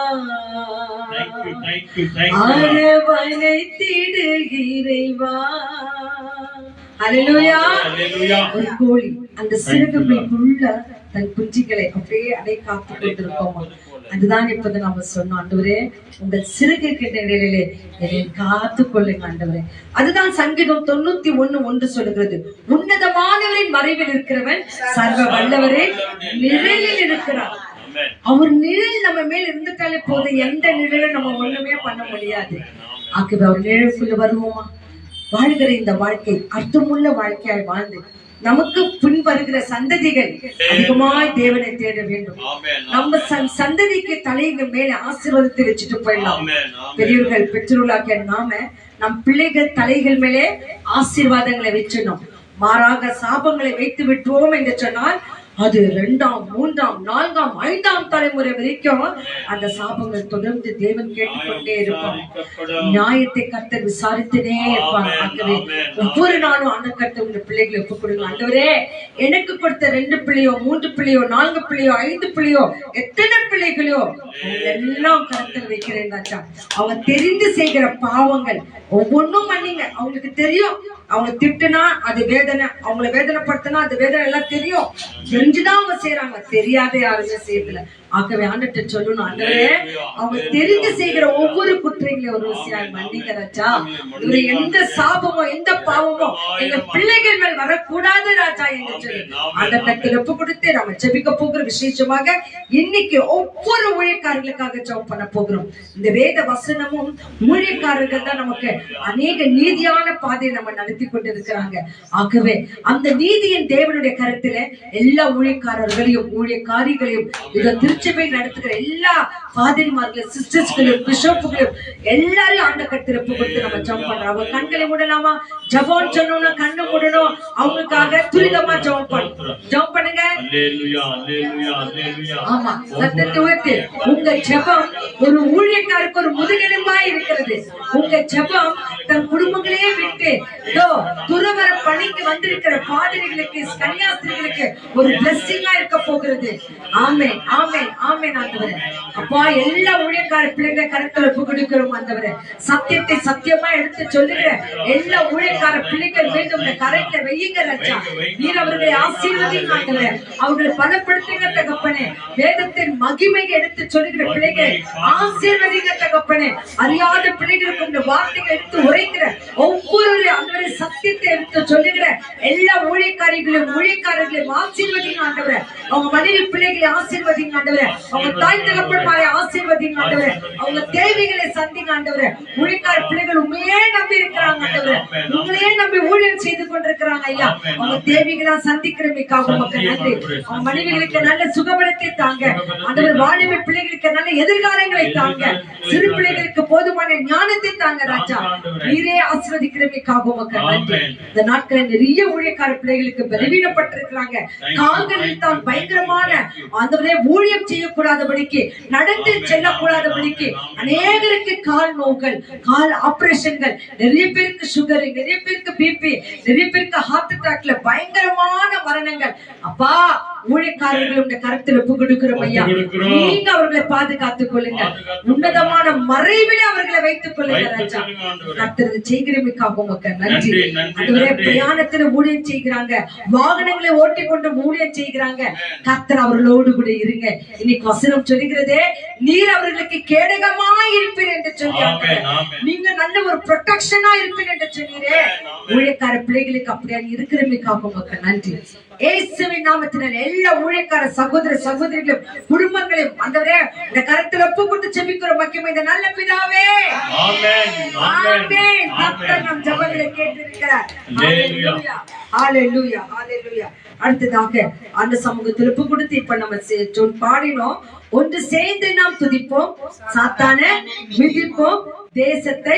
அரவணைத்திடு இறைவா. அல்லேலூயா. ஒரு கோழி அந்த சிறகுகளுக்குள்ள தன் குஞ்சுகளை அப்படியே அடை காத்து கொண்டிருக்கோமா? அதுதான் இப்போது நாம சொன்னோம், ஆண்டவரே உங்கள் சிறகுக்கு நிழலிலே என்னை காத்து கொள்ளுங்க ஆண்டவரே. அதுதான் சங்கீதம் 91:1 சொல்லுகிறது, உன்னதமானவரின் மறைவில் இருக்கிறவன் சர்வ வல்லவரே நிழலில் இருக்கிறார். அவர் நிழல் நம்ம மேல் இருந்துட்டாலே போதும், எந்த நிழலும் நம்ம ஒண்ணுமே பண்ண முடியாது. ஆகவே அவர் நிழலுக்குள்ள வருவோமா? வாழ்கிற இந்த வாழ்க்கை அர்த்தமுள்ள வாழ்க்கையாய் வாழ்ந்து நமக்கு பின் வருகிற சந்ததிகள் அதிகமாய் தேவனை தேட வேண்டும். நம்ம சந்ததிக்கு தலைங்க மேல ஆசீர்வாதத்தை வச்சுட்டு போயிடலாம். பெரியவர்கள் பெற்றோர்களாக நாம நம் பிள்ளைகள் தலைகள் மேலே ஆசீர்வாதங்களை வச்சிடணும். மாறாக சாபங்களை வைத்து விட்டுவோம் என்று சொன்னால் அது 2ஆம் 3ஆம் 4ஆம் 5ஆம் தலைமுறை வரைக்கும் அந்த சாபங்கள் தொடர்ந்து தேவன் கேட்டுக்கொண்டே இருப்பாங்க. நியாயத்தை கர்த்தர் விசாரித்தனே இருப்பாங்க. ஆகவே ஒவ்வொரு நாளும் ஆன கர்த்தர் உங்க பிள்ளைகளை ஒப்புக் கொடுங்க. ஆண்டவரே எனக்கு கொடுத்த 2 பிள்ளையோ 3 பிள்ளையோ 4 பிள்ளையோ 5 பிள்ளையோ எத்தனை பிள்ளைகளோ எல்லாம் கர்த்தர் வைக்கிறேன் ராஜா. அவங்க தெரிந்து செய்கிற பாவங்கள் ஒவ்வொன்றும் பண்ணீங்க. அவங்களுக்கு தெரியும், அவங்க திட்டுனா அது வேதனை, அவங்களை வேதனைப்படுத்தினா அது வேதனை எல்லாம் தெரியும். தெரிஞ்சுதான் அவங்க செய்யறாங்க, தெரியாத யாருமே செய்யறதில்ல. ஆகவே ஆண்டவர்ட்ட சொல்லணும், ஆண்டவரே அவங்க தெரிந்து செய்கிற ஒவ்வொரு குற்றங்களையும் ஒரு விஷயம் மன்னிங்க ராஜா. இவரு எந்த சாபமோ எந்த பாவமோ எங்க பிள்ளைகள் மேல் வரக்கூடாது ராஜா என்று சொல்லி அந்த கருத்தில் ஒப்பு கொடுத்து நம்ம ஜெபிக்க போகிற விசேஷமாக இன்னைக்கு ஒவ்வொரு ஊழியக்காரர்களுக்காக ஜெபம் பண்ண போகிறோம். இந்த வேத வசனமும் ஊழியக்காரர்கள் தான் நமக்கு அநேக நீதியான பாதையை நம்ம நடத்தி கொண்டு இருக்கிறாங்க. ஆகவே அந்த நீதியின் தேவனுடைய கருத்துல எல்லா ஊழியக்காரர்களையும் ஊழியக்காரிகளையும் இதை திருச்சபை நடத்துகிற எல்லா பாதிரிமார்களையும் சிஸ்டர்ஸ்களையும் பிஷப்புகளையும் எல்லாரையும் ஆண்ட கருத்தில் ஒப்பு கொடுத்து நம்ம ஜெபம் பண்றோம். அவங்க கண்களை மூடலாமா? ஜெபம் சொன்னோம்னா கண்ணை மூடணும். அவங்களுக்காக துரிதமா ஜெபம் பண்ணணும். ஜெபம் பண்ணுங்க. ஆமா, சத்தத்தை உயர்த்தி உங்க ஜெபம் ஒரு ஊழியக்காருக்கு ஒரு முதுகெலும்பா இருக்கிறது. உங்க ஜெபம் தன் குடும்பங்களையே விட்டு துறவர பணிக்கு வந்திருக்கிற பாதிரிகளுக்கு கன்னியாஸ்திரிகளுக்கு ஒரு பிளெஸிங்கா இருக்க போகிறது. ஆமென் ஆமென் ஆமென் ஆண்டவரே. அப்பா எல்லா ஊழியக்கார பிள்ளைகளை கருத்துல ஒப்பு கொடுக்கிறோம் ஆண்டவரே. சத்தியத்தை சத்தியமா எடுத்து சொல்லுகிற எல்லா ஊழியக்கார பிள்ளைகள் மீண்டும் கரையில வெய்யுங்க ராஜா. நீர் அவர்களை ஆசீர்வதிங்க ஆண்டவரே. அவர்களை பலப்படுத்துங்க தகப்பனே. வேதத்தின் மகிமையை எடுத்து சொல்லுகிற பிள்ளைகளை ஆசீர்வதிங்க தகப்பனே. அறியாத பிள்ளைகளுக்கு இந்த வார்த்தைகளை எடுத்து உரைக்கிற ஒவ்வொரு ஆண்டவரே சத்தியத்தை எடுத்து சொல்லுகிற எல்லா ஊழியக்காரிகளையும் ஊழியக்காரர்களையும் ஆசீர்வதிங்க ஆண்டவரே. அவங்க மனைவி பிள்ளைகளை ஆசீர்வதிங்க ஆண்டவரே. அவங்க தாய் தகப்பன்மாரை ஆசீர்வதிங்க ஆண்டவரே. அவங்க தேவைகளை சந்திங்க ஆண்டவரே. ஊழியக்கார பிள்ளைகள் உண்மையே நம்பி இருக்கிறாங்க ஆண்டவரே. உங்களையே நம்பி ஊழியம் செய்து கொண்டிருக்கிறாங்க ஐயா. அவங்க தேவைகளா சந்திக்கிறமைக்காக மக்கள் நன்றி. அவங்க மனைவிகளுக்கு நல்ல சுகபலத்தை தாங்க ஆண்டவர். வாலிப பிள்ளைகளுக்கு நல்ல எதிர்காலங்களை தாங்க. சிறு பிள்ளைகளுக்கு போதுமான ஞானத்தை தாங்க ராஜா. நீரே ஆசீர்வதிக்கிறமைக்காக மக்கள் நன்றி. இந்த நாட்களில் நிறைய ஊழியக்கார பிள்ளைகளுக்கு பலவீனப்பட்டிருக்கிறாங்க. கால்களில் தான் பயங்கரமான ஆண்டவரே ஊழியம் செய்யக்கூடாதபடிக்கு நடந்து செல்லக்கூடாதபடிக்கு அநேகருக்கு கால் நோய்கள் கால் ஆபரேஷன்கள், நிறைய பேருக்கு சுகர், நிறைய பேருக்கு பிபி, நிறைய பேருக்கு ஹார்ட் அட்டாக்ல பயங்கரமான மரணங்கள். அப்பா ஊழியக்காரர்களுடைய கருத்தில் ஒப்பு கொடுக்கிறோம் ஐயா. நீங்க அவர்களை பாதுகாத்துக் கொள்ளுங்க. உன்னதமான மறைவில அவர்களை வைத்துக் கொள்ளுங்க ராஜா. கர்த்தர் செய்கிறமைக்காக மக்கள் நன்றி. அதுவரை பிரயாணத்துல ஊழியம் செய்கிறாங்க, வாகனங்களை ஓட்டிக்கொண்டு ஊழியம் செய்கிறாங்க. கர்த்தர் அவர்களோடு கூட இருங்க. இன்னைக்கு வசனம் சொல்லுகிறதே, நீர் அவர்களுக்கு கேடகமாய் இருப்பீர் என்று சொல்லி ஆமென், ஆமென். நீங்க நல்ல ஒரு ப்ரொடெக்ஷனா இருப்பீர் என்று சொன்னீரே. ஊழியக்கார பிள்ளைகளுக்கு அப்படியே இருக்கிறமைக்காக உமக்கு நன்றி. இயேசுவின் நாமத்தினால் எல்லா ஊழியக்கார சகோதர சகோதரிகளும் குடும்பங்களையும் ஆண்டவரே இந்த கரத்தில் ஒப்பு கொடுத்து ஜெபிக்கிறோம் மகிமை இந்த நல்ல பிதாவே. ஆமென், ஆமென், ஆமென். கர்த்தர் ஆமென். நம் ஜெபங்களை கேட்டிருக்கிறார். ஹல்லேலூயா. ஹல்லேலூயா, ஹல்லேலூயா. அடுத்ததாக அந்த சமூகத்தில் ஒப்பு கொடுத்து இப்ப நம்ம பாடினோம். ஒன்று சேர்ந்து நாம் துதிப்போம், சாத்தானை மிதிப்போம், தேசத்தை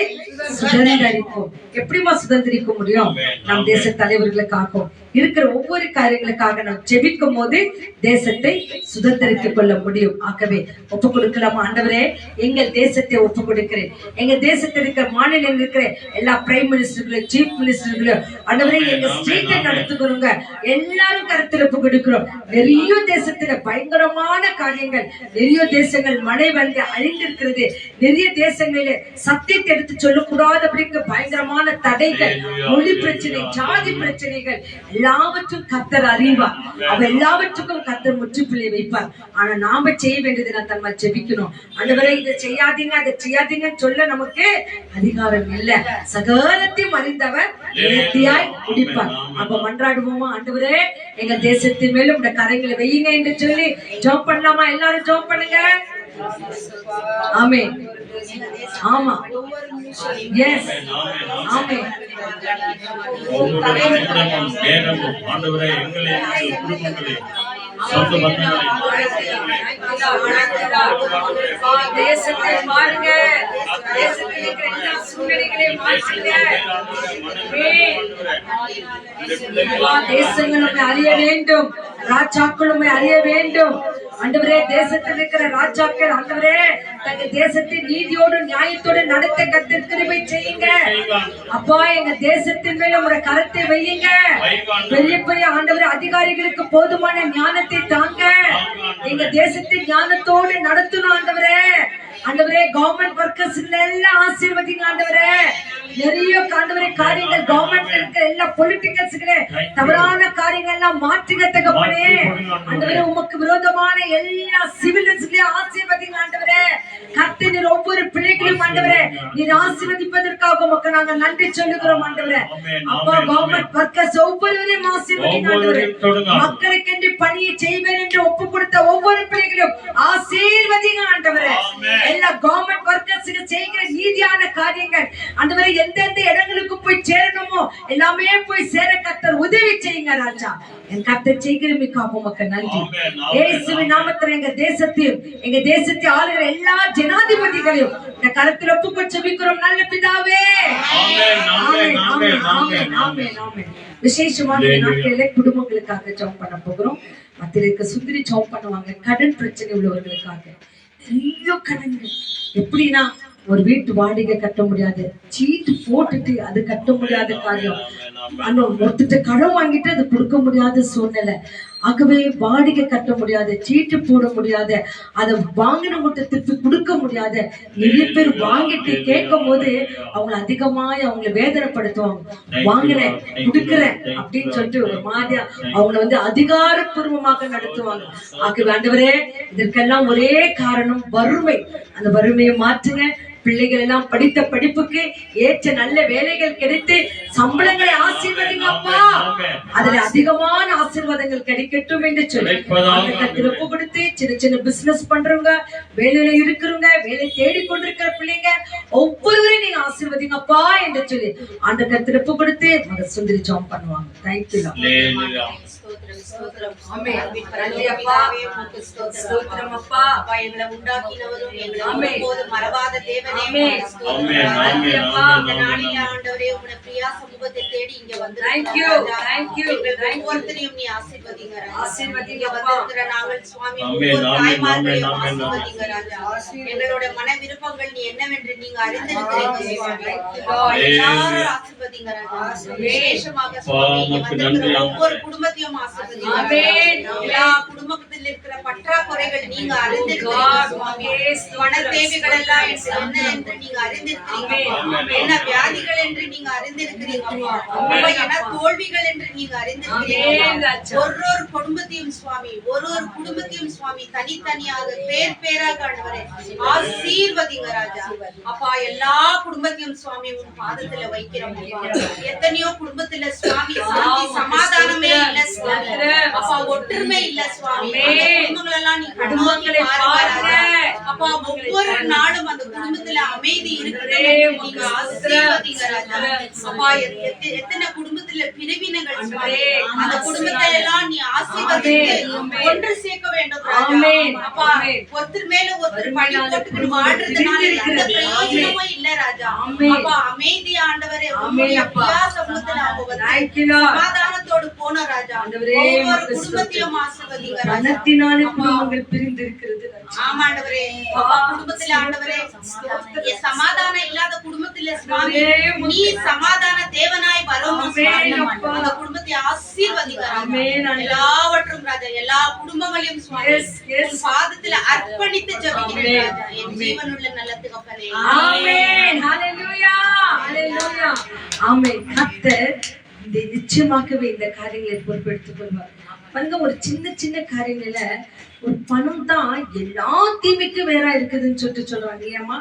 சுதந்திரிப்போம். எப்படிமா சுதந்திரிக்க முடியும்? நம் தேச தலைவர்களுக்காகவும் இருக்கிற ஒவ்வொரு காரியங்களுக்காக நாம் ஜெபிக்கும் போது தேசத்தை சுதந்திரித்துக் கொள்ள முடியும். ஆகவே ஒப்பு கொடுக்கலாமா? ஆண்டவரே எங்கள் தேசத்தை ஒப்பு கொடுக்கிறேன். எங்க தேசத்தில் இருக்கிற மாநிலம் இருக்கிற எல்லா பிரைம் மினிஸ்டர்களும் சீஃப் மினிஸ்டர்களும் ஆண்டவரே எங்க ஸ்டேட்டை நடத்துகிறோங்க எல்லாரும் கருத்தில் ஒப்பு கொடுக்கிறோம். நிறைய தேசத்துல பயங்கரமான காரியங்கள், நிறைய தேசங்கள் மழை வந்து அழிந்திருக்கிறது. நிறைய தேசங்களிலே சத்தியத்தை எடுத்து சொல்லக்கூடாதபடிக்கு பயங்கரமான தடைகள், மொழி பிரச்சனை, ஜாதி பிரச்சனைகள் எல்லாவற்றும் கர்த்தர் அறிவார். அவ எல்லாவற்றுக்கும் கர்த்தர் முற்றுப்புள்ளி வைப்பார். ஆனா நாம செய்ய வேண்டியது நான் தன்மை ஜெபிக்கணும். ஆண்டவரே இதை செய்யாதீங்க அதை செய்யாதீங்கன்னு சொல்ல நமக்கு அதிகாரம் இல்ல. சகலத்தையும் அறிந்தவர் நேர்த்தியாய் குடிப்பார். அப்ப மன்றாடுவோமா? ஆண்டவரே எங்க தேசத்தின் மேலும் இந்த கரைகளை வையுங்க என்று சொல்லி ஜெபம் பண்ணலாமா? எல்லாரும் ஜெபம் பண்ணுங்க. ஆமென். ஆமா. எஸ். ஆமென். ஒவ்வொரு நிமிடமும் நேரமும் ஆண்டவரே எங்களையும் எங்கள் குடும்பங்களையும் சொந்த பந்தங்களையும் தேசத்தை பாருங்க. தேசத்தில் இருக்கிற எல்லா சூழ்நிலைகளையும் மாற்றுங்க. தேசங்களுமே அறிய வேண்டும், ராஜாக்களுமே அறிய வேண்டும். ஆண்டவரே தேசத்தில் இருக்கிற ராஜாக்கள் ஆண்டவரே தங்கள் தேசத்தை நீதியோடு நியாயத்தோடு நடத்த கர்த்தர் கிருபை செய்யுங்க. அப்பா எங்க தேசத்தின் மேல ஒரு கரத்தை வையுங்க. பெரிய பெரிய ஆண்டவரே அதிகாரிகளுக்கு போதுமான ஞானத்தை தாங்க. எங்க தேசத்தை ஞானத்தோடு நடத்தணும் ஆண்டவரே. ஆண்டவரே கவர்மெண்ட் ஒர்க்கர்ஸ் எல்லாம் ஆசீர்வதிங்க ஆண்டவரே. நிறைய ஆண்டவரே காரியங்கள் கவர்மெண்ட் இருக்கிற எல்லா பொலிட்டிக்கல்ஸ்களே தவறான காரியங்கள் எல்லாம் மாற்றுங்க தகப்பனே. ஆண்டவரே உமக்கு விரோதமான எல்லா சிவிலியன்ஸ்களையும் ஆசீர்வதிங்க ஆண்டவரே. கர்த்தர் நீர் ஒவ்வொரு பிள்ளைகளையும் ஆண்டவரே நீர் ஆசீர்வதிப்பதற்காக உமக்கு நாங்க நன்றி சொல்லுகிறோம் ஆண்டவரே. அப்பா கவர்மெண்ட் ஒர்க்கர்ஸ் ஒவ்வொருவரையும் ஆசீர்வதிங்க ஆண்டவரே. மக்களுக்கென்று பணியை செய்வேன் என்று ஒப்பு கொடுத்த ஒவ்வொரு பிள்ளைகளையும் ஆசீர்வதிங்க ஆண்டவரே. எல்லா கவர்மெண்ட் ஒர்க்கர்ஸ்க்கு செய்கிற நீதியான காரியங்கள் ஆண்டவரே எந்தெந்த இடங்களுக்கு போய் சேரணுமோ எல்லாமே போய் சேர கர்த்தர் உதவி செய்யுங்க ராஜா. என் கர்த்தர் செய்கிறமைக்காக உமக்கு நன்றி. இயேசுவின் நாமத்தில் எங்க தேசத்தை ஆளுகிற எல்லா ஜனாதிபதிகளையும் இந்த கரத்தில் ஒப்புக்கொண்டு ஜெபிக்கிறோம் நல்ல பிதாவே. ஆமென், ஆமென், ஆமென், ஆமென், ஆமென். விசேஷமாக நாட்களிலே குடும்பங்களுக்காக ஜெபம் பண்ண போகிறோம். மத்தியில சுந்தரி ஜெபம் பண்ணுவாங்க. கடன் பிரச்சனை உள்ளவர்களுக்காக நிறைய கடன்கள். எப்படின்னா ஒரு வீட்டு வாடகை கட்ட முடியாது, சீட்டு போட்டுட்டு அது கட்ட முடியாத காரியம். ஒருத்தட்ட கடன் வாங்கிட்டு அது கொடுக்க முடியாத சூழ்நிலை. ஆகவே வாடகை கட்ட முடியாது, சீட்டு போட முடியாது, அதை வாங்கினவங்கிட்ட திருப்பி கொடுக்க முடியாது. நிறைய பேர் வாங்கிட்டு கேட்கும் போது அவங்க அதிகமாய் அவங்களை வேதனைப்படுத்துவாங்க. வாங்கினேன் கொடுக்கிறேன் அப்படின்னு சொல்லிட்டு ஒரு மாதிரியா அவங்களை அதிகாரப்பூர்வமாக நடத்துவாங்க. ஆகவே ஆண்டவரே இதற்கெல்லாம் ஒரே காரணம் வறுமை. அந்த வறுமையை மாற்றுங்க. பிள்ளைகள் எல்லாம் படித்த படிப்புக்கு ஏற்ற நல்ல வேலைகள் கிடைத்து சம்பளங்களை ஆசீர்வதிங்க அப்பா. அதுல அதிகமான ஆசீர்வாதங்கள் கிடைக்கட்டும் என்று சொல்லி திருப்பு கொடுத்து சின்ன சின்ன பிசினஸ் பண்றவங்க, வேலையில இருக்கிறவங்க, வேலை தேடிக்கொண்டிருக்கிற பிள்ளைங்க ஒவ்வொருவரையும் நீங்க ஆசீர்வதிங்கப்பா என்று சொல்லி அந்த கத்திரப்பு கொடுத்து மக சுந்தரி ஜெபம் பண்ணுவாங்க. தேங்க்யூ. மறவாத தேவனே தேடி இங்க வந்து ஒவ்வொருத்தரையும் நீ ஆசீர்வதிங்க. நாங்கள் சுவாமி தாய்மார்களையும் ஆசீர்வதிங்க ராஜா. எங்களோட மன விருப்பங்கள் நீ என்னவென்று நீங்க அறிந்திருக்கிறீங்க. ஆசீர்வதிங்க ராஜா. விசேஷமாக ஒவ்வொரு குடும்பத்தையும் ஆசீர்வதிங்க. எல்லா குடும்பத்திலும் குடும்பத்தில் இருக்கிற பற்றாக்குறைகள் நீங்க அறிந்திருக்கிறீங்க சுவாமி. பண தேவைகள் எல்லாம் என்ன என்று நீங்க அறிந்திருக்கிறீங்க. என்ன வியாதிகள் என்று நீங்க அறிந்திருக்கிறீங்க. என்ன தோல்விகள் என்று நீங்க அறிந்திருக்கிறீங்க. ஒரு குடும்பத்தையும் சுவாமி, ஒரு குடும்பத்தையும் சுவாமி தனித்தனியாக பேர் பேராக ஆண்டவரே ஆசீர்வதிங்க ராஜா. அப்பா எல்லா குடும்பத்தையும் சுவாமி உன் பாதத்துல வைக்கிறோம். எத்தனையோ குடும்பத்துல சுவாமி சாந்தி சமாதானமே இல்ல சுவாமி. அப்பா ஒற்றுமை இல்ல சுவாமி. குடும்பங்களெல்லாம் நீ குடும்பங்களை பாருங்க. அப்பா ஒவ்வொரு நாளும் அந்த குடும்பத்துல அமைதி இருக்கிறதே நீங்க ஆசீர்வதிங்க ராஜா. அப்பா எத்தனை குடும்பத்துல பிரிவினைகள் சுவாமி, அந்த குடும்பத்தை எல்லாம் நீ ஆசீர்வதித்து ஒன்று சேர்க்க வேண்டும் ராஜா. அப்பா ஒருத்தர் மேல ஒருத்தர் பழி போட்டுக்கிட்டு வாழ்றதுனால எந்த பிரயோஜனமும் இல்ல ராஜா. அப்பா அமைதி ஆண்டவரே உம்முடைய சமூகத்துல அவங்க வந்து சமாதானத்தோடு போன ராஜா. ஒவ்வொரு குடும்பத்தையும் ஆசீர்வதிங்க ராஜா. குடும்பங்கள் பிரிந்து இருக்கிறது. ஆமா ஆண்டவரே. அப்பா குடும்பத்துல ஆண்டவரே சமாதானம் இல்லாத குடும்பத்துல சுவாமி நீ சமாதான தேவனாய் வரும் சுவாமி. அந்த குடும்பத்தை ஆசீர்வதிங்க ராஜா. எல்லாவற்றும் ராஜா எல்லா குடும்பங்களையும் சுவாமி உன் பாதத்துல அர்ப்பணித்து ஜெபிக்கிறேன் ராஜா. என் ஜீவனுள்ள நல்ல தகப்பனே. ஆமென். ஹalleluya. ஹalleluya. ஆமென். கர்த்தர் நிச்சயமாகவே இந்த காரியங்களை பொறுப்பெடுத்துக் கொள்வார். பாருங்க, ஒரு சின்ன சின்ன காரியங்கள ஒரு பணம் தான் எல்லா தீமைக்கும் வேற இருக்குதுன்னு சொல்றாங்க இல்லையாமா.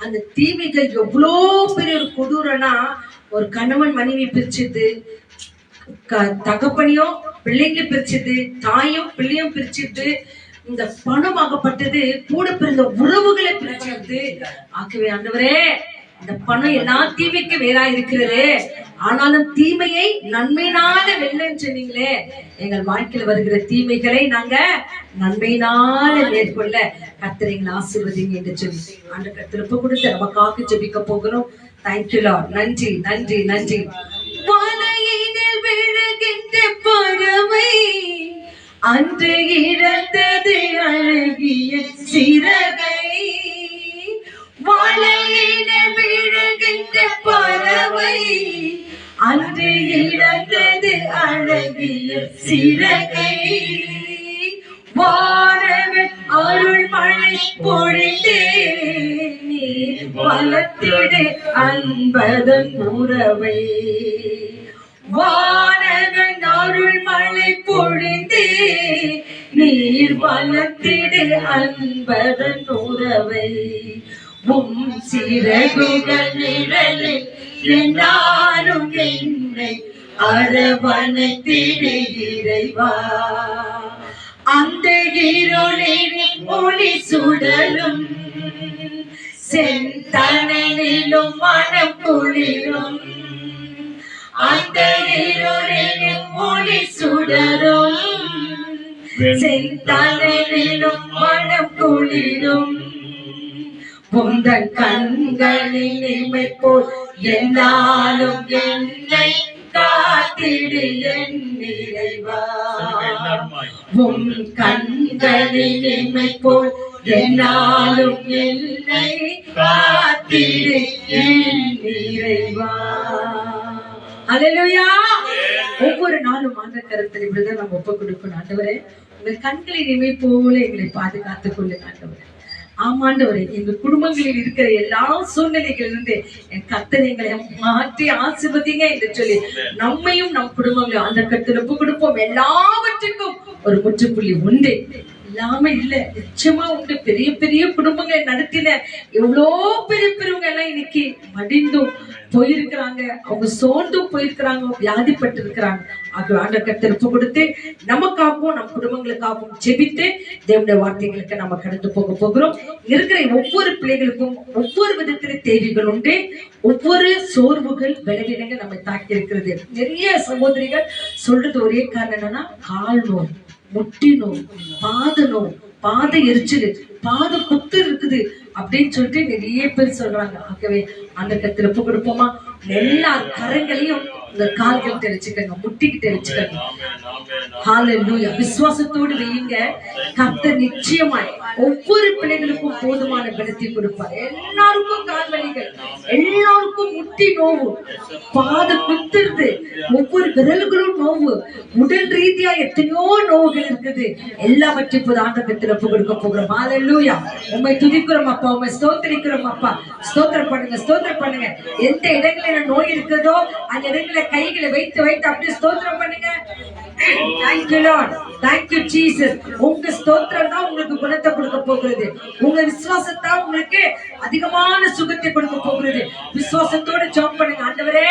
அந்த தீமைகள் எவ்வளோ பெரிய ஒரு கொடூரனா, ஒரு கணவன் மனைவி பிரிச்சது, தகப்பனையும் பிள்ளைங்களும் பிரிச்சது, தாயும் பிள்ளையும் பிரிச்சது, இந்த பணமாகப்பட்டது கூட பிறந்த உறவுகளை பிரிச்சது. ஆகவே ஆண்டவரே இந்த பணம் எல்லா தீமைக்கு வேறா இருக்கிறது, ஆனாலும் தீமையை நன்மையினால வெல்லுன்னு சொன்னீங்களே. எங்கள் வாழ்க்கையில் வருகிற தீமைகளை நாங்க நன்மையினால மேற்கொள்ள கர்த்தர் எங்களை ஆசீர்வதிங்க என்று சொல்லி ஆண்டு கர்த்தர் கொடுத்து நமக்காக ஜெபிக்க போகிறோம். Thank you Lord. நன்றி நன்றி நன்றி. வாழையினில் விழுகின்ற பறவை அன்று இழந்தது அழகிய சிறகை. வாழையினில் விழுகின்ற பறவை அன்று இழந்தது அழகிய சிறகை. வானவன் அருள் மழை பொழிந்தே நீ வளர்த்திடு அன்பதன் உறவை. வானவன் அருள் மழை பொழிந்தே நீர் வளர்த்திடு அன்பதன் உறவை. சிறகுகள் நிழலில் என்னாலும் என்னை அரவணைத்திடு இறைவா. அந்த இருளின் ஒளி சுடலும் செந்தனிலும் மனம் குளிரும். அந்த இருளின் ஒளி சுடரும் செந்தனிலும் மனம் குளிரும். உந்தன் கண்களின் இமை போல் என்னாலும் என்னை காத்திடு என் இறைவா. உன் கண்களின் இமை போல் என்னாலும் என்னை காத்திடு என் இறைவா. அல்லேலூயா. ஒவ்வொரு நாளும் ஆண்ட கருத்தில் இப்படிதான் நம்ம ஒப்பு கொடுக்கணும். ஆண்டவரே உங்கள் கண்களின் இமை போல எங்களை பாதுகாத்துக் கொள்ளுங்க ஆண்டவரே. ஆமாண்டவரே, எங்க குடும்பங்களில் இருக்கிற எல்லா சூழ்நிலைகளிலிருந்து என் கர்த்தர் எங்களை மாற்றி ஆசீர்வதிங்க என்று சொல்லி நம்மையும் நம் குடும்பங்களையும் அந்த கர்த்தர் ஒப்பு கொடுப்போம். எல்லாவற்றுக்கும் ஒரு முற்றுப்புள்ளி உண்டு, இல்லாம இல்ல, நிச்சயமா உண்டு. பெரிய பெரிய குடும்பங்களை நடத்தின எவ்வளோ பெரிய பெரியவங்க எல்லாம் இன்னைக்கு மடிந்தும் போயிருக்கிறாங்க, அவங்க சோர்ந்தும் போயிருக்கிறாங்க, வியாதிப்பட்டு இருக்கிறாங்க. ஆகிய ஆண்ட கர்த்தர் ஒப்பு கொடுத்து நமக்காகவும் நம் குடும்பங்களுக்காகவும் ஜெபித்து தேவனுடைய வார்த்தைகளுக்கு நம்ம கடந்து போக போகிறோம். இருக்கிற ஒவ்வொரு பிள்ளைகளுக்கும் ஒவ்வொரு விதத்துல தேவைகள் உண்டு, ஒவ்வொரு சோர்வுகள் பலவீனங்கள் நம்ம தாக்கி இருக்கிறது. நிறைய சகோதரிகள் சொல்றது ஒரே காரணம் என்னன்னா, கால் நோய், முட்டி நோய், பாத நோய், பாத எரிச்சல், பாத குத்து இருக்குது அப்படின்னு சொல்லிட்டு நிறைய பேர் சொல்றாங்க. ஆகவே அந்த கருத்துல ஒப்பு கொடுப்போமா? எல்லா கரங்களையும் உங்க கால்கள் தெரிச்சுக்கங்க, முட்டிக்கிட்டு வச்சுக்கங்க. ஹalleluya. விசுவாசத்தோடு வையுங்க. கர்த்தர் நிச்சயமாய் ஒவ்வொரு பிள்ளைகளுக்கும் போதுமான பலத்தை கொடுப்பார். எல்லாருக்கும் கால் வலிகள், எல்லாருக்கும் முட்டி நோவு, பாத குத்துறது, ஒவ்வொரு விரல்களும் நோவு, உடல் ரீதியா எத்தனையோ நோவுகள் இருக்குது. எல்லாவற்றையும் இப்போது ஆண்டவரிடத்தில் ஒப்பு கொடுக்க போகிறோம். ஹalleluya. உம்மை துதிக்கிறோம் அப்பா, உம்மை ஸ்தோத்திரிக்கிறோம் அப்பா. ஸ்தோத்திரம் பண்ணுங்க, ஸ்தோத்திரம் பண்ணுங்க. எந்த இடங்களில நோய் இருக்குதோ அந்த இடங்களை கைகளை வைத்து வைத்து அப்படியே ஸ்தோத்திரம் பண்ணுங்க. Thank you Lord, thank you Jesus. உங்க ஸ்தோத்திரம் தான் உங்களுக்கு குணத்தை கொடுக்க போகிறது. உங்க விசுவாசத்தா உங்களுக்கு அதிகமான சுகத்தை கொடுக்க போகிறது. விசுவாசத்தோட ஜெபம் பண்ணுங்க. ஆண்டவரே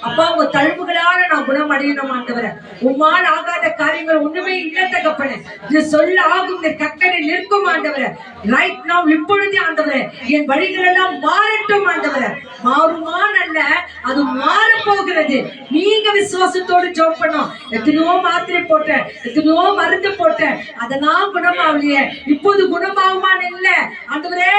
அப்பா, உங்க தழும்புகளால நான் குணம் அடையணும் ஆண்டவரே. உம்மால் ஆகாத காரியங்கள் ஒண்ணுமே இல்லை தகப்பனே. இது சொல்ல ஆகும், இந்த கட்டளை நிற்கும் ஆண்டவரே. ரைட் நவ இப்பொழுதே ஆண்டவரே என் வழிகள் எல்லாம் மாறட்டும் ஆண்டவரே. மாறுமான் அல்ல, அது மாற போகிறது. நீங்க விசுவாசத்தோடு ஜெபம் பண்ணோம். எத்தனையோ மாத்திரை போட்டேன், எத்தனையோ மருந்து போட்டேன், அதெல்லாம் குணமாவலையே, இப்போது குணமாகுமான் இல்ல ஆண்டவரே.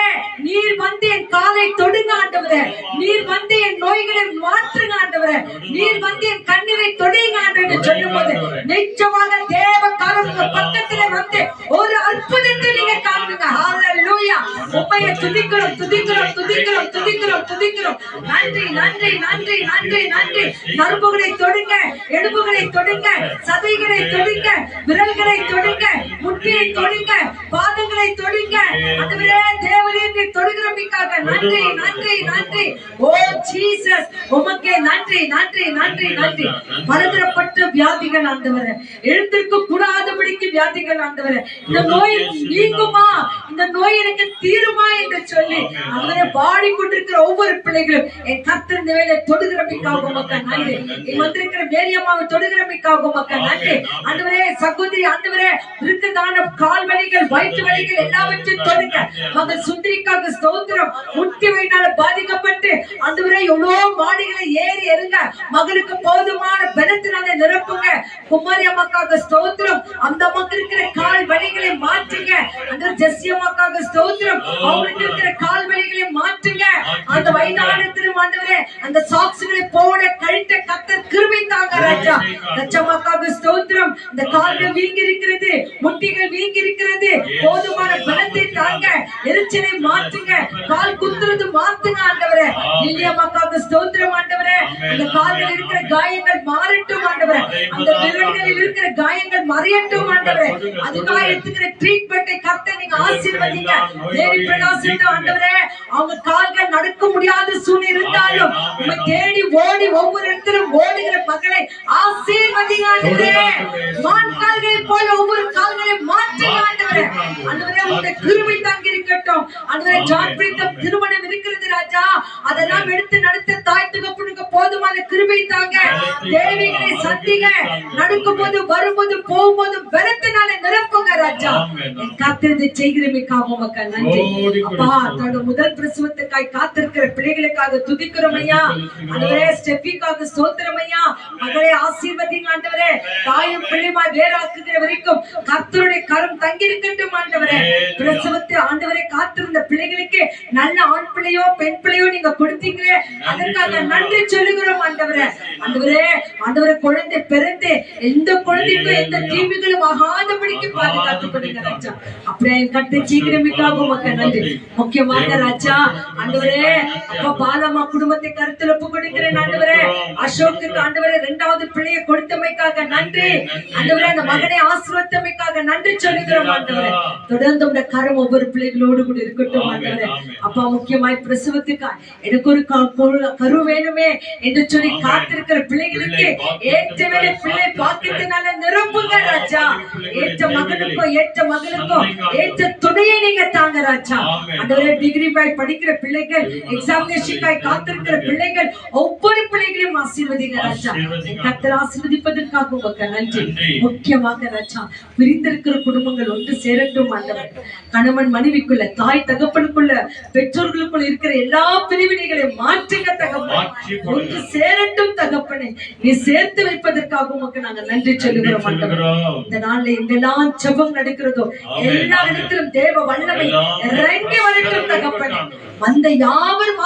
நீர் வந்து என் காலை தொடுங்க ஆண்டவரே. நீர் வந்து என் நோய்களை மாற்றுங்க ஆண்டவரே. நீர் வந்து என் கண்ணீரை தொடுங்க ஆண்டவரே சொல்லும் போது நிச்சயமாக தேவ காலம் உங்க பக்கத்திலே வந்து ஒரு அற்புதத்தை நீங்க காணுங்க. ஹalleluya. உம்மையை துதிக்கிறோம், துதிக்கிறோம், துதிக்கிறோம், துதிக்கிறோம், துதிக்கிறோம். நன்றி, நன்றி, நன்றி, நன்றி, நன்றி. நரம்புகளை தொடுங்க, எலும்புகளை தொடுங்க, சதைகளை தொடுங்க, விரல்களை தொடுங்க, முட்டியை தொடுங்க, பாதங்களை தொடுங்க. ஆண்டவரே தேவனே நீர் தொடுகிறமைக்காக நன்றி, நன்றி, நன்றி. ஓ ஜீசஸ், உமக்கே நன்றி, நன்றி, நன்றி, நன்றி. பலதரப்பட்ட வியாதிகள் ஆண்டவரே, எழுந்திருக்க கூடாதபடிக்கு வியாதிகள் ஆண்டவரே, இந்த நோய் நீங்குமா, இந்த நோய் எனக்கு தீருமா என்று சொல்லி ஆண்டவரே பாடிக்கொண்டிருக்கிற ஒவ்வொரு பிள்ளைகளும் என் கர்த்தர் இந்த வேளை தொடுகிறமைக்காக உமக்கு நன்றி. இங்க வந்திருக்கிற மேரியம்மாவை தொடுகிறமைக்காக உமக்கு நன்றி ஆண்டவரே. சகோதரி ஆண்டவரே இருக்கதான கால் வலிகள், வயிற்று வலிகள் எல்லாவற்றையும் தொடுங்க. மகள் சுந்தரிக்காக ஸ்தோத்திரம். முட்டி வயினால பாதிக்கப்பட்டு ஆண்டவரே எவ்வளவு மாடிகளை ஏறி இறங்க மகளுக்கு போதுமான பலத்தினால நிரப்புங்க. குமாரி அம்மாக்காக ஸ்தோத்திரம். அந்த அம்மாக்கு இருக்கிற கால் வலிகளை மாற்றுங்க. அந்த ஜெஸ்ஸி அம்மாக்காக ஸ்தோத்திரம். அவங்களுக்கு இருக்கிற கால் வலிகளை மாற்றுங்க. அந்த வயதானத்திலும் ஆண்டவரே அந்த சாக்ஸ்களை போட கழித்த கர்த்தர் கிருபை தாங்க ராஜா. லட்சமாக்காக ஸ்தோத்திரம். இந்த கால்கள் வீங்கி இருக்கிறது, முட்டிகள் வீங்கி இருக்கிறது, போதுமான பலத்தை தாங்க. எரிச்சலை மாற்றுங்க, கால் குத்துறது மாத்துங்க ஆண்டவரே. இல்லையம்மாக்காக ஸ்தோத்திரம் ஆண்டவரே. அந்த கால்கள் இருக்கிற காயங்கள் மாறட்டும் ஆண்டவரே. அந்த விரல்களில் இருக்கிற காயங்கள் மறையட்டும் ஆண்டவரே. அதுக்காக எடுத்துக்கிற ட்ரீட்மெண்ட்டை கர்த்தர் நீங்க ஆசீர்வதிங்க. தேவி பிரகாசம் ஆண்டவரே, அவங்க கால்கள் நடக்க முடியாத சூழ்நிலை இருந்தாலும் உம்மை தேடி ஓடி ஒவ்வொரு இடத்திலும் ஓடுகிற மக்களை ஆசீர்வதிங்க ஆண்டவரே. மான் கால்களை போல ஒவ்வொரு கால்களை மாற்றுங்க ஆண்டவரே. ஆண்டவரே உங்க கிருபை தாங்கி இருக்கட்டும் ஆண்டவரே. ஜான் பிரீத்தம் திருமணம் இருக்கிறது ராஜா, அதெல்லாம் எடுத்து நடத்த தாய் தகப்பனுக்கு போதுமான கிருபை தாங்க. தேவிகளை சந்திங்க. நடக்கும் போது வரும்போது போகும்போது பலத்தினால நிரப்புங்க ராஜா. காத்திருந்து செய்கிறமைக்காக உமக்கு நன்றி அப்பா. தன்னோட முதல் பிரசவத்துக்காய் காத்திருக்கிற பிள்ளைகளுக்காக துதிக்கிறோம் ஐயா. ஆண்டவரே ஸ்டெஃபிக்காக ஸ்தோத்திரம் ஐயா. மகளை ஆசீர்வதிங்க ஆண்டவரே. தாயும் பிள்ளையுமாய் வேறாக்குகிற வரைக்கும் கர்த்தருடைய கரம் தங்கி இருக்கட்டும் ஆண்டவரே. பிரசவத்தை ஆண்டவரை காத்திருந்த பிள்ளைகளுக்கு நல்ல ஆண் பிள்ளையோ பெண் பிள்ளையோ நீங்க கொடுத்தீங்களே, அதற்காக நன்றி சொல்லுகிறோம் ஆண்டவரே. ஆண்டவரே ஆண்டவரை குழந்தை பிறந்து எந்த குழந்தைக்கும் எந்த தீமைகளும் ஆகாதபடிக்கு பாதுகாத்து கொடுங்க ராஜா. அப்படியே கட்டு சீக்கிரமிக்காக உமக்கு நன்றி. முக்கியமாக ராஜா ஆண்டவரே அப்பா பாலம்மா குடும்பத்தை கருத்தில் ஒப்பு கொடுக்கிறேன் ஆண்டவரே. அசோக்கு ஆண்டவரே இரண்டாவது பிள்ளையை கொடுத்தமைக்காக நன்றி ஆண்டவரே. அந்த மகனை ஆசீர்வதித்தமைக்காக நன்றி சொல்லுகிறோம் ஆண்டவரே. தொடர்ந்து உடைய கரம் ஒவ்வொரு பிள்ளைகளோடு கூட இருக்கட்டும் ஆண்டவரே. அப்பா முக்கியமாய் பிரசவத்துக்கு எனக்கு ஒரு கரு வேணுமே என்று சொல்லி காத்திருக்கிற பிள்ளைகளுக்கு ஏற்ற வேலை பிள்ளை பாக்கியத்தினால நிரப்புங்க ராஜா. ஏற்ற மகனுக்கும் ஏற்ற மகளுக்கும் ஏற்ற துணையை நீங்க தாங்க ராஜா. ஆண்டவரே டிகிரி பாய் படிக்கிற பிள்ளைகள், எக்ஸாமினேஷனுக்காய் காத்திருக்கிற பிள்ளைகள் ஒவ்வொரு பிள்ளைகளையும் ஆசீர்வதிங்க ராஜா. கர்த்தர் ஆசீர்வதிப்பதற்காக உமக்கு நன்றி. முக்கியமாக ராஜா பிரிந்திருக்கிற குடும்பங்கள் ஒன்று சேரட்டும் ஆண்டவர். கணவன் மனைவிக்குள்ள, தாய் தகப்பனுக்குள்ள, பெற்றோர்களுக்குள்ள இருக்கிற எல்லா பிரிவினைகளையும் மாற்றுங்க தகப்பன். ஒன்று சேரட்டும் தகப்பனே. நீ சேர்த்து வைப்பதற்காக உமக்கு நாங்க நன்றி சொல்லுகிறோம் ஆண்டவரே. இந்த நாள்ல எங்கெல்லாம் ஜெபம் நடக்கிறதோ எல்லா இடத்திலும் தேவ வல்லமை இறங்கி வரட்டும் தகப்பனே. வந்த யாவரும்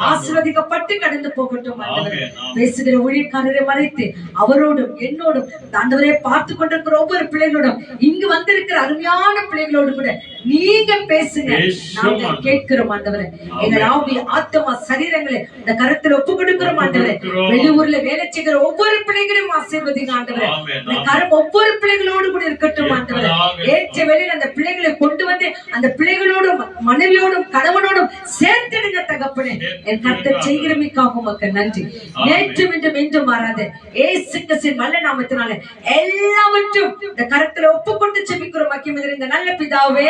ஆசீர்வதிக்கப்பட்டு கடந்து போகட்டும் ஆண்டவரே. பேசுகிற ஊழியக்காரரை மறைத்து அவரோடும் என்னோடும் ஆண்டவரே பார்த்து கொண்டிருக்கிற ஒவ்வொரு பிள்ளைகளோடும் இங்கு வந்திருக்கிற அருமையான பிள்ளைகளோடு கூட நீங்க பேசுங்க, நாங்க கேட்கிறோம் ஆண்டவரே. எங்க ஆவி ஆத்மா சரீரங்களை இந்த கரத்தில் ஒப்பு கொடுக்கிறோம் ஆண்டவரே. வெளியூர்ல வேலை செய்கிற ஒவ்வொரு பிள்ளைகளையும் ஆசீர்வதிங்க ஆண்டவரே. இந்த கரம் ஒவ்வொரு பிள்ளைகளோடு கூட இருக்கட்டும் ஆண்டவரே. ஏற்ற வேளையில் அந்த பிள்ளைகளை கொண்டு வந்து அந்த பிள்ளைகளோடும் மனைவியோடும் கணவனோடும் சேர்த்திடுங்க தகப்பனே. என் கர்த்தர் செய்கிறமைக்காக உமக்கு நன்றி. நேற்றும் இன்றும் என்றும் மாறாத இயேசு கிறிஸ்துவின் வல்ல நாமத்தினால எல்லாவற்றும் இந்த கரத்துல ஒப்புக்கொண்டு ஜெபிக்கிறோம் மகிமை இந்த நல்ல பிதாவே.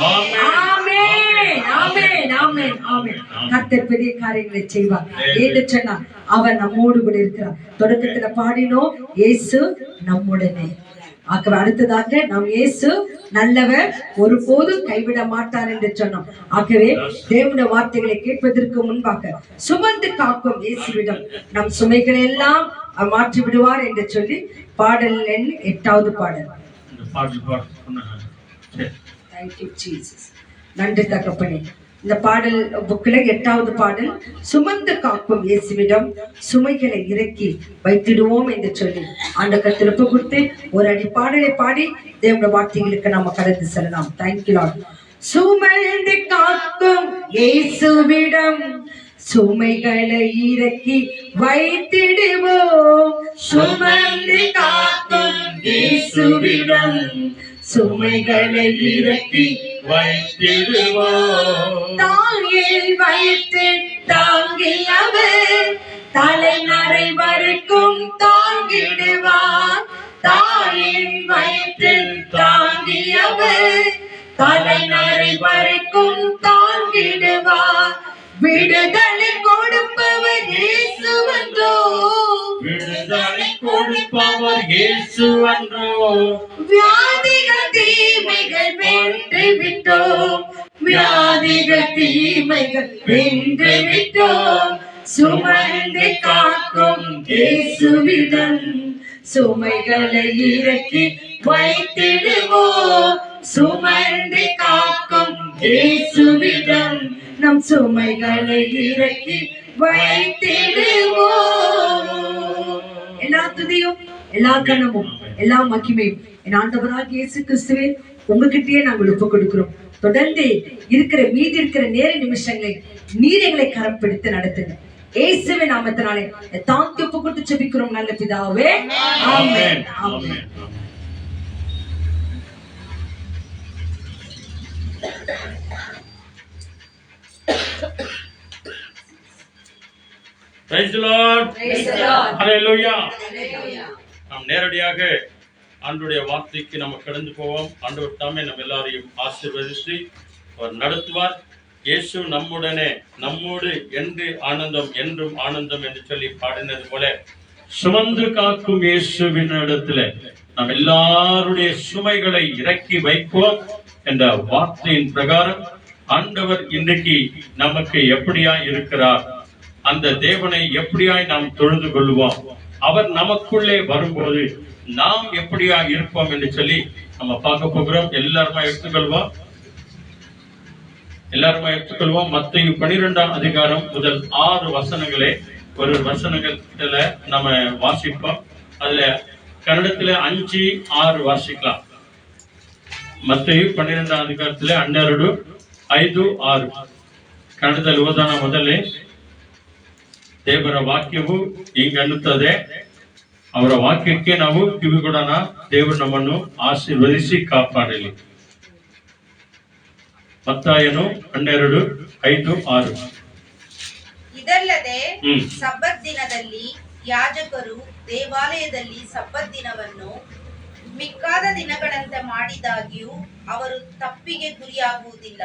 ஆமென் ஆமென் ஆமென் ஆமென். கர்த்தர் பெரிய காரியங்களை செய்வார் என்று சொன்னா அவர் நம்மோடு கூட இருக்கிறார். தொடக்கத்துல பாடினோம் இயேசு நம்முடனே. அடுத்ததாக நாம் இயேசு நல்லவர், ஒருபோதும் கைவிட மாட்டார் என்று சொன்னோம். ஆகவே தேவனுடைய வார்த்தைகளை கேட்பதற்கு முன்பாக சுமந்து காக்கும் இயேசுவிடம் நம் சுமைகளை எல்லாம் மாற்றி விடுவார் என்று சொல்லி பாடல் எண் 8வது பாடல். Thank you Jesus. நன்றி தகப்பனே. இந்த பாடல் புக்ல 8வது பாடல் சுமந்து காக்கும் இயேசுவிடம் சுமைகளை இறக்கி வைத்திடுவோம் என்று சொல்லி அந்த கருத்து கொடுத்து ஒரு அடி பாடலை பாடி தேவனுடைய வார்த்தைகளுக்கு நாம கடந்து செல்லலாம். Thank you Lord. சுமந்து காக்கும் இயேசுவிடம் சுமைகளை இறக்கி வைத்திடுவோம். சுமந்து காக்கும் இயேசுவிடம் சுமைகளை இறக்கி வைத்திடுவோம். தாங்கில் வைத்து தாங்கியவர் தலைநரை வரைக்கும் தாங்கிடுவார். தாயின் வயிற்றில் தாங்கியவர் தலைநரை வரைக்கும் தாங்கிடுவார். விடுதலை கொடுப்பவர் இயேசுவன்றோ, விடுதலை கொடுப்பவர் இயேசுவன்றோ. வியாதிகள் தீமைகள் வென்று விட்டோம், வியாதிகள் தீமைகள் வென்று விட்டோம். சுமந்து காக்கும் இயேசுவிடம் சுமைகளை இறக்கி வைத்திடுவோம். சுமந்து காக்கும் இயேசுவிடம் நம் சுமைகளை இறக்கி வைத்திடுவோம். எல்லா துதியும் எல்லா கனமும் எல்லா மகிமையும் என் ஆண்டவராகிய இயேசு கிறிஸ்துவே உங்ககிட்டயே நாங்கள் ஒப்பு கொடுக்கிறோம். தொடர்ந்து இருக்கிற மீதி இருக்கிற நேர நிமிஷங்களை நீர் எங்களை கரம் பிடித்து நடத்துங்க. இயேசுவின் நாமத்தினாலே தாங்கி ஒப்பு கொடுத்து ஜெபிக்கிறோம் நல்ல பிதாவே. ஆமென் ஆமென். Praise the Lord. Hallelujah. நாம் நேரடியாக ஆண்டவருடைய வார்த்தைக்கு நம்ம கடந்து போவோம். ஆண்டவர் தாமே நம்ம எல்லாரையும் ஆசீர்வதித்து அவர் நடத்துவார். இயேசு நம்முடனே நம்மோடு என்று ஆனந்தம் என்றும் ஆனந்தம் என்று சொல்லி பாடினது போல சுமந்து காக்கும் இயேசுவின் இடத்துல நாம் எல்லாருடைய சுமைகளை இறக்கி வைப்போம் என்ற வார்த்தையின் பிரகாரம் ஆண்டவர் இன்றைக்கு நமக்கு எப்படியா இருக்கிறார், அந்த தேவனை எப்படியாய் நாம் தொழுது கொள்வோம், அவர் நமக்குள்ளே வரும்போது நாம் எப்படியா இருப்போம் என்று சொல்லி நம்ம பார்க்க போகிறோம். எல்லாருமா எடுத்துக்கொள்வோம். மத்தேயு 12ஆம் அதிகாரம் முதல் 6 வசனங்களே ஒரு வசனத்துல நம்ம வாசிப்போம். அதுல கன்னடத்துல 5, 6 வாசிக்கலாம். ಮತ್ತೇಯು 12ನೇ ಅಧಿಕಾರದಲ್ಲಿ 12, 5, 6 ಕನ್ನಡದಲ್ಲಿ ಓದೋಣ. ಮೊದಲೇ ದೇವರ ವಾಕ್ಯವು ಹಿಂಗನ್ನುತ್ತದೆ. ಅವರ ವಾಕ್ಯಕ್ಕೆ ನಾವು ಕಿವಿಗೊಡೋಣ. ದೇವರು ನಮ್ಮನ್ನು ಆಶೀರ್ವದಿಸಿ ಕಾಪಾಡಲಿ. ಮತ್ತಾಯನು 12, 5, 6 ಇದಲ್ಲದೆ ಸಬ್ಬತ್ ದಿನದಲ್ಲಿ ಯಾಜಕರು ದೇವಾಲಯದಲ್ಲಿ ಸಬ್ಬತ್ ದಿನವನ್ನು ಮಿಕ್ಕಾದ ದಿನಗಳಂತೆ ಮಾಡಿದಾಗ್ಯೂ ಅವರು ತಪ್ಪಿಗೆ ಗುರಿಯಾಗುವುದಿಲ್ಲ.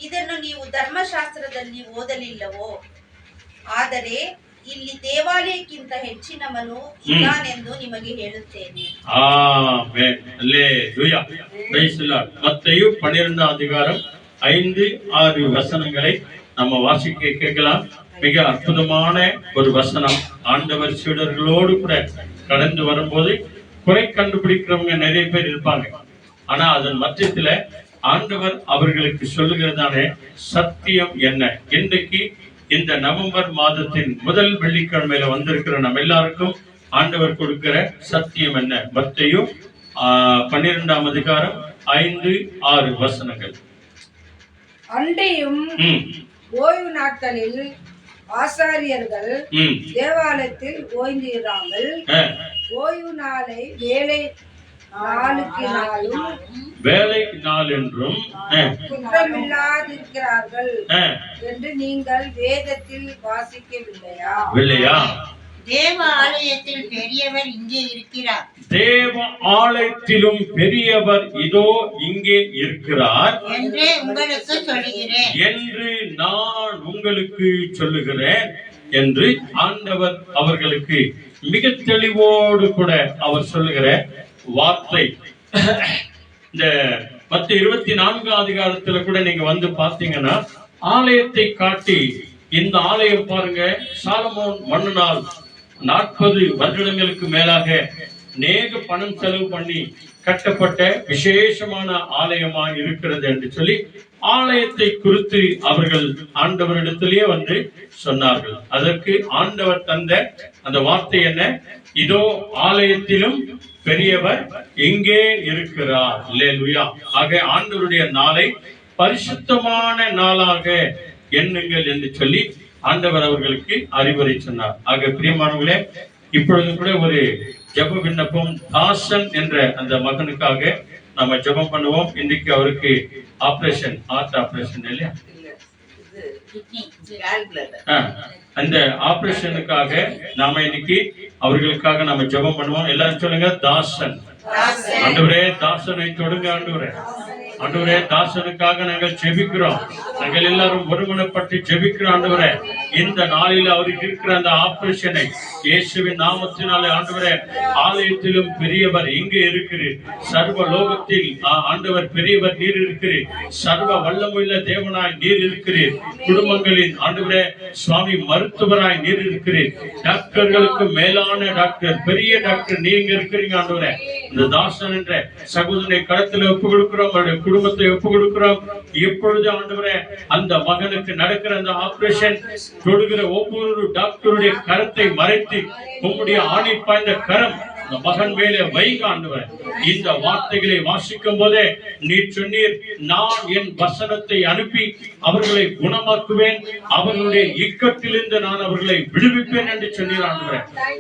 ಇದನ್ನು ನೀವು ಧರ್ಮಶಾಸ್ತ್ರದಲ್ಲಿ ಓದಲಿಲ್ಲವೋ? ಆದರೆ ಇಲ್ಲಿ ದೇವಾಲಯಕ್ಕಿಂತ ಹೆಚ್ಚಿನವನು ಇದ್ದಾನೆಂದು ನಿಮಗೆ ಹೇಳುತ್ತೇನೆ. மத்தேயு 12ஆம் அதிகாரம் 5, 6 வசனங்களை நம்ம வாசிக்க கேட்கலாம். மிக அற்புதமான ஒரு வசனம். ஆண்டவர் சீடர்களோடு கூட கடந்து வரும்போது குறை கண்டுபிடிக்கிறவங்க நிறைய பேர் இருப்பாங்க. ஆனா அதன் மத்தியத்துல ஆண்டவர் அவர்களுக்கு சொல்லுகிறதானே சத்தியம் என்ன? இன்றைக்கு இந்த நவம்பர் மாதத்தின் முதல் வெள்ளிக்கிழமையில வந்திருக்கிற நம்ம எல்லாருக்கும் ஆண்டவர் கொடுக்கிற சத்தியம் என்ன? மத்தேயு 12ஆம் அதிகாரம் 5-6 வசனங்கள். அன்றையும் ஓய்வு நாட்களில் ஆசாரியர்கள் தேவாலயத்தில் ஓய்ந்திராமல் ஓய்வு நாளை வேலை நாள் என்றும் குற்றமில்லாதிருக்கிறார்கள் என்று நீங்கள் வேதத்தில் வாசிக்கவில்லையா? தேவ ஆலயத்தில் பெரியவர் இங்கே இருக்கிறார். தேவ ஆலயத்திலும் பெரியவர் இதோ இங்கே இருக்கிறார் என்று உங்களுக்கு சொல்லுகிறேன் என்று நான் உங்களுக்கு சொல்லுகிறேன் என்று ஆண்டவர் அவர்களுக்கு மிக தெளிவோடு கூட அவர் சொல்லுகிற வார்த்தை. இந்த 24ஆம் அதிகாரத்துல கூட நீங்க வந்து பாத்தீங்கன்னா ஆலயத்தை காட்டி, இந்த ஆலயம் பாருங்க, சாலமோன் மன்னனால் 40 வருடங்களுக்கு மேலாக நேக பணம் செலவு பண்ணி கட்டப்பட்ட விசேஷமான ஆலயமா இருக்கிறது என்று சொல்லி ஆலயத்தை குறித்து அவர்கள் ஆண்டவரிடத்திலேயே வந்து சொன்னார்கள். அதற்கு ஆண்டவர் தந்த அந்த வார்த்தை என்ன? இதோ ஆலயத்திலும் பெரியவர் எங்கே இருக்கிறார். அல்லேலூயா. ஆக ஆண்டவருடைய நாளை பரிசுத்தமான நாளாக எண்ணுங்கள் என்று சொல்லி ஆண்டவர் அவர்களுக்கு அறிவுரை சொன்னார். ஆக பிரியமானவர்களே, இப்பொழுது கூட ஒரு ஜெப விண்ணப்பம், தாசன் என்ற அந்த மகனுக்காக நாம ஜெபம் பண்ணுவோம். இன்றைக்கு அவருக்கு ஆபரேஷன், ஹார்ட் ஆபரேஷன் இல்லையா? அந்த ஆபரேஷனுக்காக நாம இன்னைக்கு அவர்களுக்காக நாம ஜெபம் பண்ணுவோம். எல்லாரும் சொல்லுங்க, தாசன். ஆண்டவரே, தாசனை தொடுங்க. ஆண்டவரே, தாசனுக்காக நாங்கள் ஜெபிக்கிறோம். நாங்கள் எல்லாரும் ஒருமனப்பட்டு ஜெபிக்கிறோம். ஆண்டவரே, இந்த நாளில் அவருக்கு இருக்கிற அந்த ஆபரேஷனை இயேசுவின் நாமத்தினாலே ஆண்டவரே, ஆலயத்திலும் பெரியவர் இங்கே இருக்கிறீர். சர்வ லோகத்தில் ஆண்டவர் பெரியவர் நீர் இருக்கிறீர். சர்வ வல்லமுள்ள தேவனாய் நீர் இருக்கிறீர். குடும்பங்களின் ஆண்டவரே சுவாமி மருத்துவராய் நீர் இருக்கிறீர். டாக்டர்களுக்கு மேலான டாக்டர், பெரிய டாக்டர் நீங்க இருக்கிறீங்க. ஆண்டவரே, இந்த தாசன் என்ற சகோதரனை கடத்துல ஒப்பு கொடுக்கிறோம், அவருடைய குடும்பத்தை ஒப்பு கொடுக்கிறோம். எப்பொழுது ஆண்டவரே அந்த மகனுக்கு நடக்கிற அந்த ஆபரேஷன் தொடுகிற ஒவ்வொரு டாக்டருடைய கரத்தை மறைத்து உம்முடைய ஆணி பாய்ந்த கரம் இந்த மகன் மேலே வைக. ஆண்டவரே, இந்த வார்த்தைகளை வாசிக்கும் போதே நீ சொன்னீர், நான் என் வசனத்தை அனுப்பி அவர்களை குணமாக்குவேன், அவர்களுடைய இக்கட்டிலிருந்து நான் அவர்களை விடுவிப்பேன் என்று சொன்னீர். ஆண்டவரே,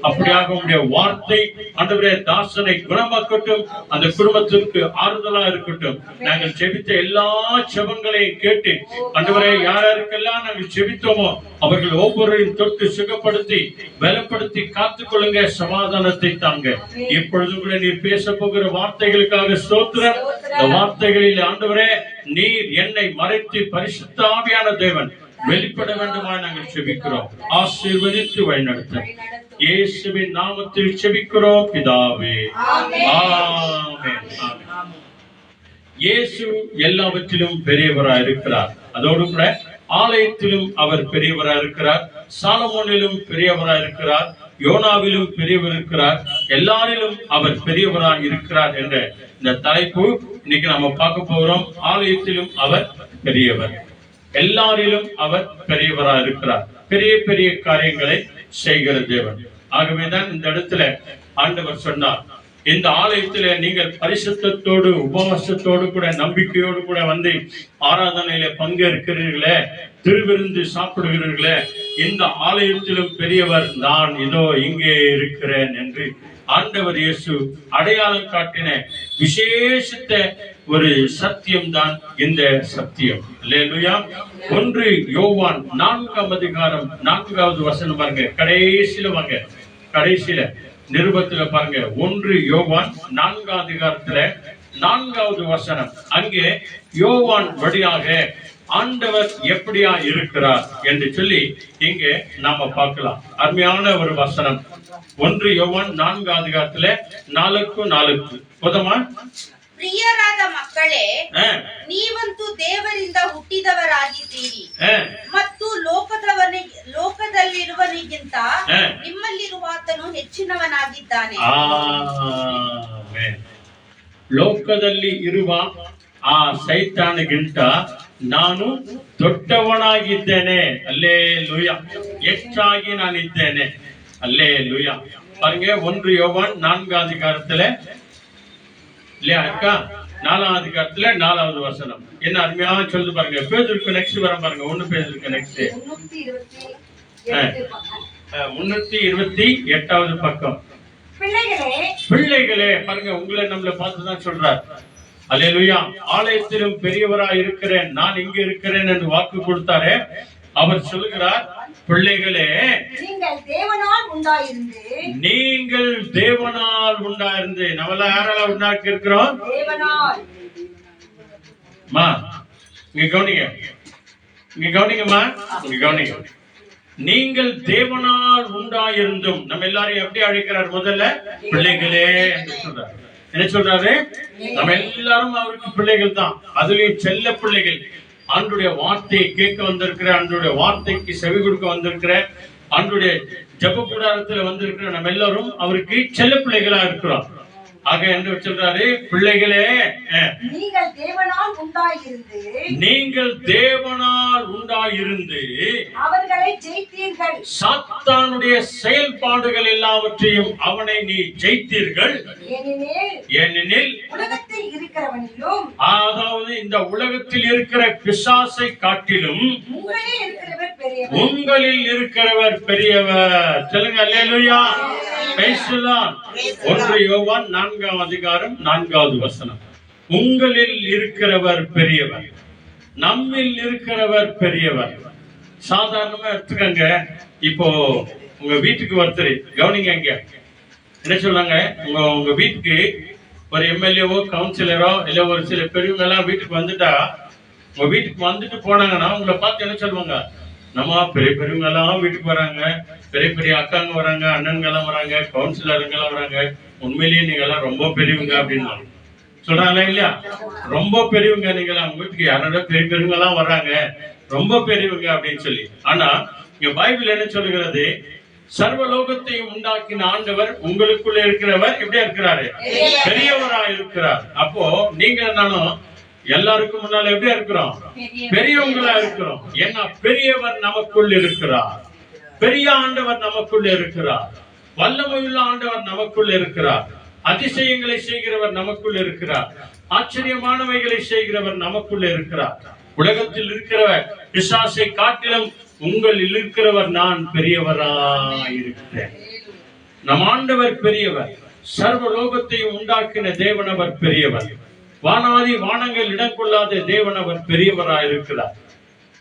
அப்படியாக உங்களுடைய வார்த்தை ஆண்டவரே தாசனை குணமாக்கட்டும், அந்த குடும்பத்திற்கு ஆறுதலா இருக்கட்டும். நாங்கள் ஜெபித்த எல்லா ஜெபங்களையும் கேட்டு ஆண்டவரே, யாருக்கெல்லாம் நாங்கள் ஜெபித்தோமோ அவர்கள் ஒவ்வொருவரையும் தொட்டு சுகப்படுத்தி பலப்படுத்தி காத்துக் கொள்ளுங்க, சமாதானத்தை தாங்க. இப்பொழுது கூட நீர் பேச போகிற வார்த்தைகளுக்காக ஸ்தோத்திரம். இந்த வார்த்தைகளில் ஆண்டவரே, நீர் என்னை மறைத்து பரிசுத்த ஆவியான தேவன் வெளிப்பட வேண்டுமா நாங்கள் ஜெபிக்கிறோம். ஆசீர்வதித்து வழிநடத்த இயேசுவின் நாமத்தில் ஜெபிக்கிறோம் பிதாவே, ஆமென். இயேசு எல்லாவற்றிலும் பெரியவராய் இருக்கிறார். அதோடு கூட ஆலயத்திலும் அவர் பெரியவராய் இருக்கிறார். சாலமோனிலும் பெரியவராய் இருக்கிறார். யோனாவிலும் பெரியவர் இருக்கிறார். எல்லாரிலும் அவர் பெரியவராய் இருக்கிறார் என்ற இந்த தலைப்பு இன்னைக்கு நாம பார்க்க போகிறோம். ஆலயத்திலும் அவர் பெரியவர், எல்லாரிலும் அவர் பெரியவராய் இருக்கிறார். பெரிய பெரிய காரியங்களை செய்கிற தேவன். ஆகவேதான் இந்த இடத்துல ஆண்டவர் சொன்னார், இந்த ஆலயத்தில நீங்கள் பரிசுத்தத்தோடு உபவாசத்தோடு கூட நம்பிக்கையோடு கூட வந்து ஆராதனையில பங்கேற்கிறீர்களே, திருவிருந்து சாப்பிடுகிறீர்களே, இந்த ஆலயத்திலும் பெரியவர் நான் இதோ இங்கே இருக்கிறேன் என்று ஆண்டவர் இயேசு அடையாளம் காட்டின விசேஷித்த ஒரு சத்தியம் தான் இந்த சத்தியம். அல்லேலூயா. 1 யோவான் 4ஆம் அதிகாரம் 4வது வசனம் பாருங்க. கடைசியில வாங்க, கடைசியில நிருபத்துல பாருங்க. 1 யோவான் 4ஆம் அதிகாரத்துல 4வது வசனம். அங்கே யோவான் வழியாக ஆண்டவர் எப்படியா இருக்கிறார் என்று சொல்லி இங்கே நாம பார்க்கலாம். அருமையான ஒரு வசனம். 1 யோவான் 4ஆம் அதிகாரத்துல 4:4 போதுமா? ಪ್ರಿಯರಾದ ಮಕ್ಕಳೇ, ನೀವಂತೂ ದೇವರಿಂದ ಹುಟ್ಟಿದವರಾಗಿದ್ದೀರಿ ಮತ್ತು ಲೋಕದವನಿಗೆ ಇದ್ದಾನೆ. ಆಮೆನ್. ಲೋಕದಲ್ಲಿ ಇರುವ ಆ ಸೈತಾನಗಿಂತ ನಾನು ದೊಡ್ಡವನಾಗಿದ್ದೇನೆ. ಅಲ್ಲೇಲೂಯ. ಹೆಚ್ಚಾಗಿ ನಾನಿದ್ದೇನೆ. அல்லேலூயா. பாருங்க 1 யோவான் 4 அதிகாரத்துல இல்லையா அக்கா 4 அதிகாரத்துல 4வது வசனம் என்ன அருமையா சொல்லுது பாருங்க. பேதுருக்கு நெக்ஸ்ட் வர பாருங்க. 1 பேதுருக்கு நெக்ஸ்ட் 328வது பக்கம். பிள்ளைகளே பாருங்க, உங்களை நம்மள பார்த்துதான் சொல்றார். அல்லேலூயா. ஆலயத்திலும் பெரியவராய் இருக்கிறேன், நான் இங்க இருக்கிறேன் என்று வாக்கு கொடுத்தாரே, அவர் சொல்லுகிறார், பிள்ளைகளே நீங்கள் தேவனால் உண்டாயிருந்து நம்மள யாரால உண்டாக்கி இருக்கிறோம்? தேவனால். இங்க கவனிங்கம்மா, இங்க கவனிங்க. நீங்கள் தேவனால் உண்டாயிருந்தும் நம்ம எல்லாரையும் எப்படி அழைக்கிறார்? முதல்ல பிள்ளைகளே என்று சொல்றாரு. என்ன சொல்றாரு? நம்ம எல்லாரும் அவருக்கு பிள்ளைகள் தான். அதுலயும் செல்ல பிள்ளைகள். ஆண்டுடைய வார்த்தையை கேட்க வந்திருக்கிற, ஆண்டுடைய வார்த்தைக்கு செவி கொடுக்க வந்திருக்கிற, ஆண்டுடைய ஜெப கூடாரத்துல வந்திருக்கிற நம்ம எல்லாரும் அவருக்கு செல்ல பிள்ளைகளா இருக்கிறோம். ஆக என்று சொல்றாரு, பிள்ளைகளே நீங்கள் தேவனால் உண்டாயிருந்து அவர்களை ஜெயித்தீர்கள். சாத்தானுடைய செயல்பாடுகள் எல்லாவற்றையும் அவனை நீ ஜெயித்தீர்கள். ஏனெனில் உலகத்தில் இருக்கிறவனிலும், அதாவது இந்த உலகத்தில் இருக்கிற பிசாசை காட்டிலும் உங்களில் இருக்கிறவர் பெரியவர். சொல்லுங்க அல்லேலூயா. 1 யோவான் 4 அதிகாரம் 4வது வசனம். உங்களில் இருக்கிறவர் பெரியவர், நம்மில் இருக்கிறவர் பெரியவர். சாதாரணமா எடுத்துக்கங்க. இப்போ உங்க வீட்டுக்கு ஒருத்தர் கவனிங்க, இங்க என்ன சொல்றாங்க, உங்க வீட்டுக்கு ஒரு எம்எல்ஏவோ கவுன்சிலரோ இல்ல ஒரு சில பெரியவங்க எல்லாம் வீட்டுக்கு வந்துட்டா, உங்க வீட்டுக்கு வந்துட்டு போனாங்கன்னா உங்களை பார்த்து என்ன சொல்லுவாங்க? நம்ம பெரிய பெரியவங்க எல்லாம் வீட்டுக்கு வராங்க, பெரிய பெரிய அக்காங்க வராங்க, அண்ணன்கள் எல்லாம் வராங்க, கவுன்சிலருங்க எல்லாம் வராங்க, உண்மையிலேயே நீங்க எல்லாம் ரொம்ப பெரியவங்க அப்படின்னு சொல்றாங்களா இல்லையா? ரொம்ப பெரியவங்க நீங்க எல்லாம், உங்க வீட்டுக்கு யாரோட பெரிய பெரியவங்க எல்லாம் வர்றாங்க, ரொம்ப பெரியவங்க அப்படின்னு சொல்லி. ஆனா இங்க பைபிள் என்ன சொல்லுகிறது? சர்வலோகத்தையும் உண்டாக்கின ஆண்டவர் உங்களுக்குள்ள இருக்கிறவர் எப்படியா இருக்கிறாரு? பெரியவரா இருக்கிறார். அப்போ நீங்க நானும் எல்லாருக்கும் முன்னால எப்படியா இருக்கிறோம்? பெரியவங்களா இருக்கிறோம். ஏன்னா பெரியவர் நமக்குள் இருக்கிறார், பெரிய ஆண்டவர் நமக்குள்ள இருக்கிறார், வல்லமையுள்ள ஆண்டவர் நமக்குள்ள இருக்கிறார், அதிசயங்களை செய்கிறவர் நமக்குள்ள இருக்கிறார், ஆச்சரியமானவைகளை செய்கிறவர் நமக்குள்ள இருக்கிறார். உலகத்தில் இருக்கிறவர் பிசாசை காட்டிலும் உங்களில் இருக்கிறவர் நான் பெரியவராயிருக்கிறேன். நம் ஆண்டவர் பெரியவர். சர்வலோகத்தையும் உண்டாக்கின தேவனவர் பெரியவர். வானாதி வானங்கள் இடம் கொள்ளாத தேவனவர் பெரியவராயிருக்கிறார்.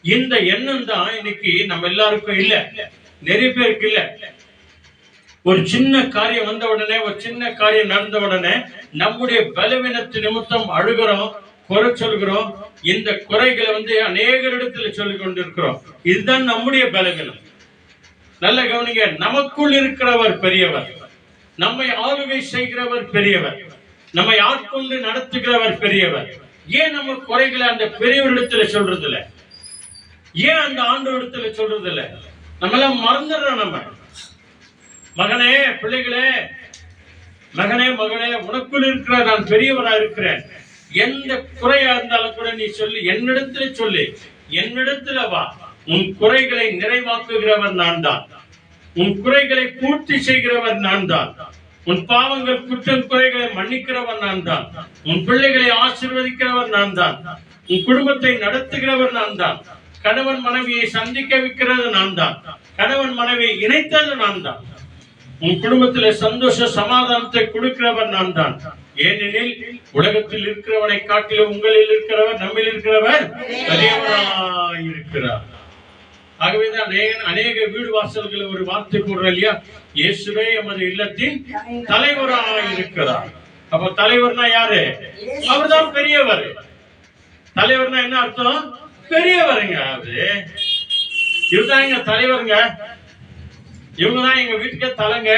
இந்த எண்ணம் தான் இன்னைக்கு நம்ம எல்லாருக்கும் இல்ல, நிறைய பேருக்கு இல்ல. ஒரு சின்ன காரியம் வந்த உடனே, ஒரு சின்ன காரியம் நடந்த உடனே நம்முடைய பலவீனத்து நிமித்தம் அழுகிறோம், குறை சொல்கிறோம். இந்த குறைகளை அநேகரிடத்துல சொல்லிக் கொண்டிருக்கிறோம். இதுதான் நம்முடைய பலவீனம். நல்ல கவனிங்க, நமக்குள் இருக்கிறவர் பெரியவர், நம்மை ஆளுகை செய்கிறவர் பெரியவர், நம்மை ஆட்கொண்டு நடத்துகிறவர் பெரியவர். ஏன் நம்ம குறைகளை அந்த பெரியவரிடத்துல சொல்றது இல்ல? ஏன் அந்த ஆண்டவரிடத்துல சொல்றது இல்ல? நம்ம எல்லாம் மறந்துடுறோம். நம்ம மகனே, பிள்ளைகளே, மகனே மகளே, உனக்குள் இருக்கிற நான் பெரியவரா இருக்கிறேன். எந்த குறையா இருந்தாலும் கூட நீ சொல்லி, என்னிடத்துல சொல்லி, என்னிடத்துல வா. உன் குறைகளை நிறைவாக்குகிறவர் நான் தான், உன் குறைகளை பூர்த்தி செய்கிறவர் நான் தான், உன் பாவங்கள் குற்றம் குறைகளை மன்னிக்கிறவர் நான் தான், உன் பிள்ளைகளை ஆசீர்வதிக்கிறவர் நான் தான், உன் குடும்பத்தை நடத்துகிறவர் நான் தான், கணவன் மனைவியை சந்திக்க வைக்கிறது நான் தான், கணவன் மனைவியை இணைத்தது நான் தான், உன் குடும்பத்திலே சந்தோஷ சமாதானத்தை கொடுக்கிறவர் நான் தான். ஏனெனில் உலகத்தில் இருக்கிறவனை காட்டிலும் உங்களில் இருக்கிறவர், நம்மில் இருக்கிறவர் பெரியவராயிருக்கிறார். ஆகவேதான் அநேக வீடு வாசல்கள் ஒரு வார்த்தை போடுற இல்லையா? இயேசுவே எமது இல்லத்தின் தலைவராயிருக்கிறார். அப்ப தலைவர்னா யாரு? அவர்தான் பெரியவர். தலைவர்னா என்ன அர்த்தம்? பெரியவருங்க. அவரு இவர்தான் எங்க தலைவருங்க, இவங்கதான் எங்க வீட்டுக்கே தலைங்க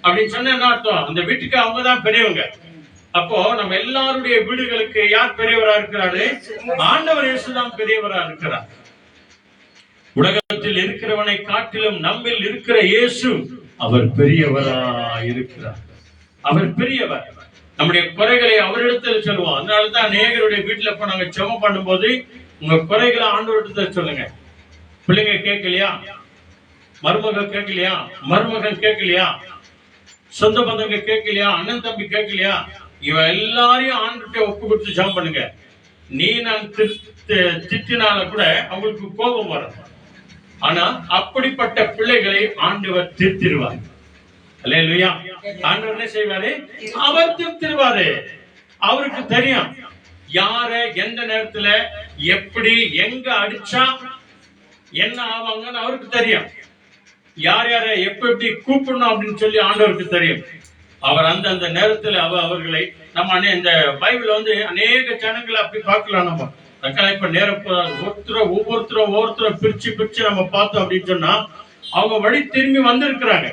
அப்படின்னு சொன்ன என்ன அர்த்தம்? அந்த வீட்டுக்கு அவங்கதான் பெரியவங்க. அப்போ நம்ம எல்லாருடைய வீடுகளுக்கு யார் பெரியவரா இருக்கிறாரு? ஆண்டவர் இயேசுதான் பெரியவரா இருக்கிறார். உலகத்தில் இருக்கிறவனை காட்டிலும் நம்மில் இருக்கிற இயேசு அவர் பெரியவரா இருக்கிறார். அவர் பெரியவர். நம்முடைய குறைகளை அவரிடத்தில் சொல்லுவோம். அதனாலதான் அநேகருடைய வீட்டுல இப்ப நாங்க ஜெபம் பண்ணும்போது உங்க குறைகளை ஆண்டவரிடத்துல சொல்லுங்க. பிள்ளைங்க கேட்கலையா, மருமக கேட்கலையா, மருமகன் கேட்கலையா, சொந்த பந்தங்க கேட்கலையா, அண்ணன் தம்பி கேட்கலையா, இவ எல்லாரையும் ஆண்டுகிட்ட ஒப்பு கொடுத்து ஜெபம் பண்ணுங்க. நீ நான் திட்டினால கூட அவங்களுக்கு கோபம் வரும். ஆனா அப்படிப்பட்ட பிள்ளைகளை ஆண்டவர் திருத்திடுவார். அல்லேலூயா. ஆண்டவர் என்ன செய்வாரு? அவர் திருத்திடுவாரு. அவருக்கு தெரியும் யார எந்த நேரத்துல எப்படி எங்க அடிச்சா என்ன ஆவாங்கன்னு அவருக்கு தெரியும். யார் யார எப்படி கூப்பிடணும் அப்படின்னு சொல்லி ஆண்டவருக்கு தெரியும். அவர் அந்த நேரத்துல அவர்களை நம்ம இந்த பைபிள் அநேக ஜனங்களை அப்படி பார்க்கலாம். நம்ம இப்ப நேரம் ஒவ்வொருத்தரும் பிரிச்சு நம்ம பார்த்தோம் அப்படின்னு சொன்னா அவங்க வழி திரும்பி வந்திருக்கிறாங்க.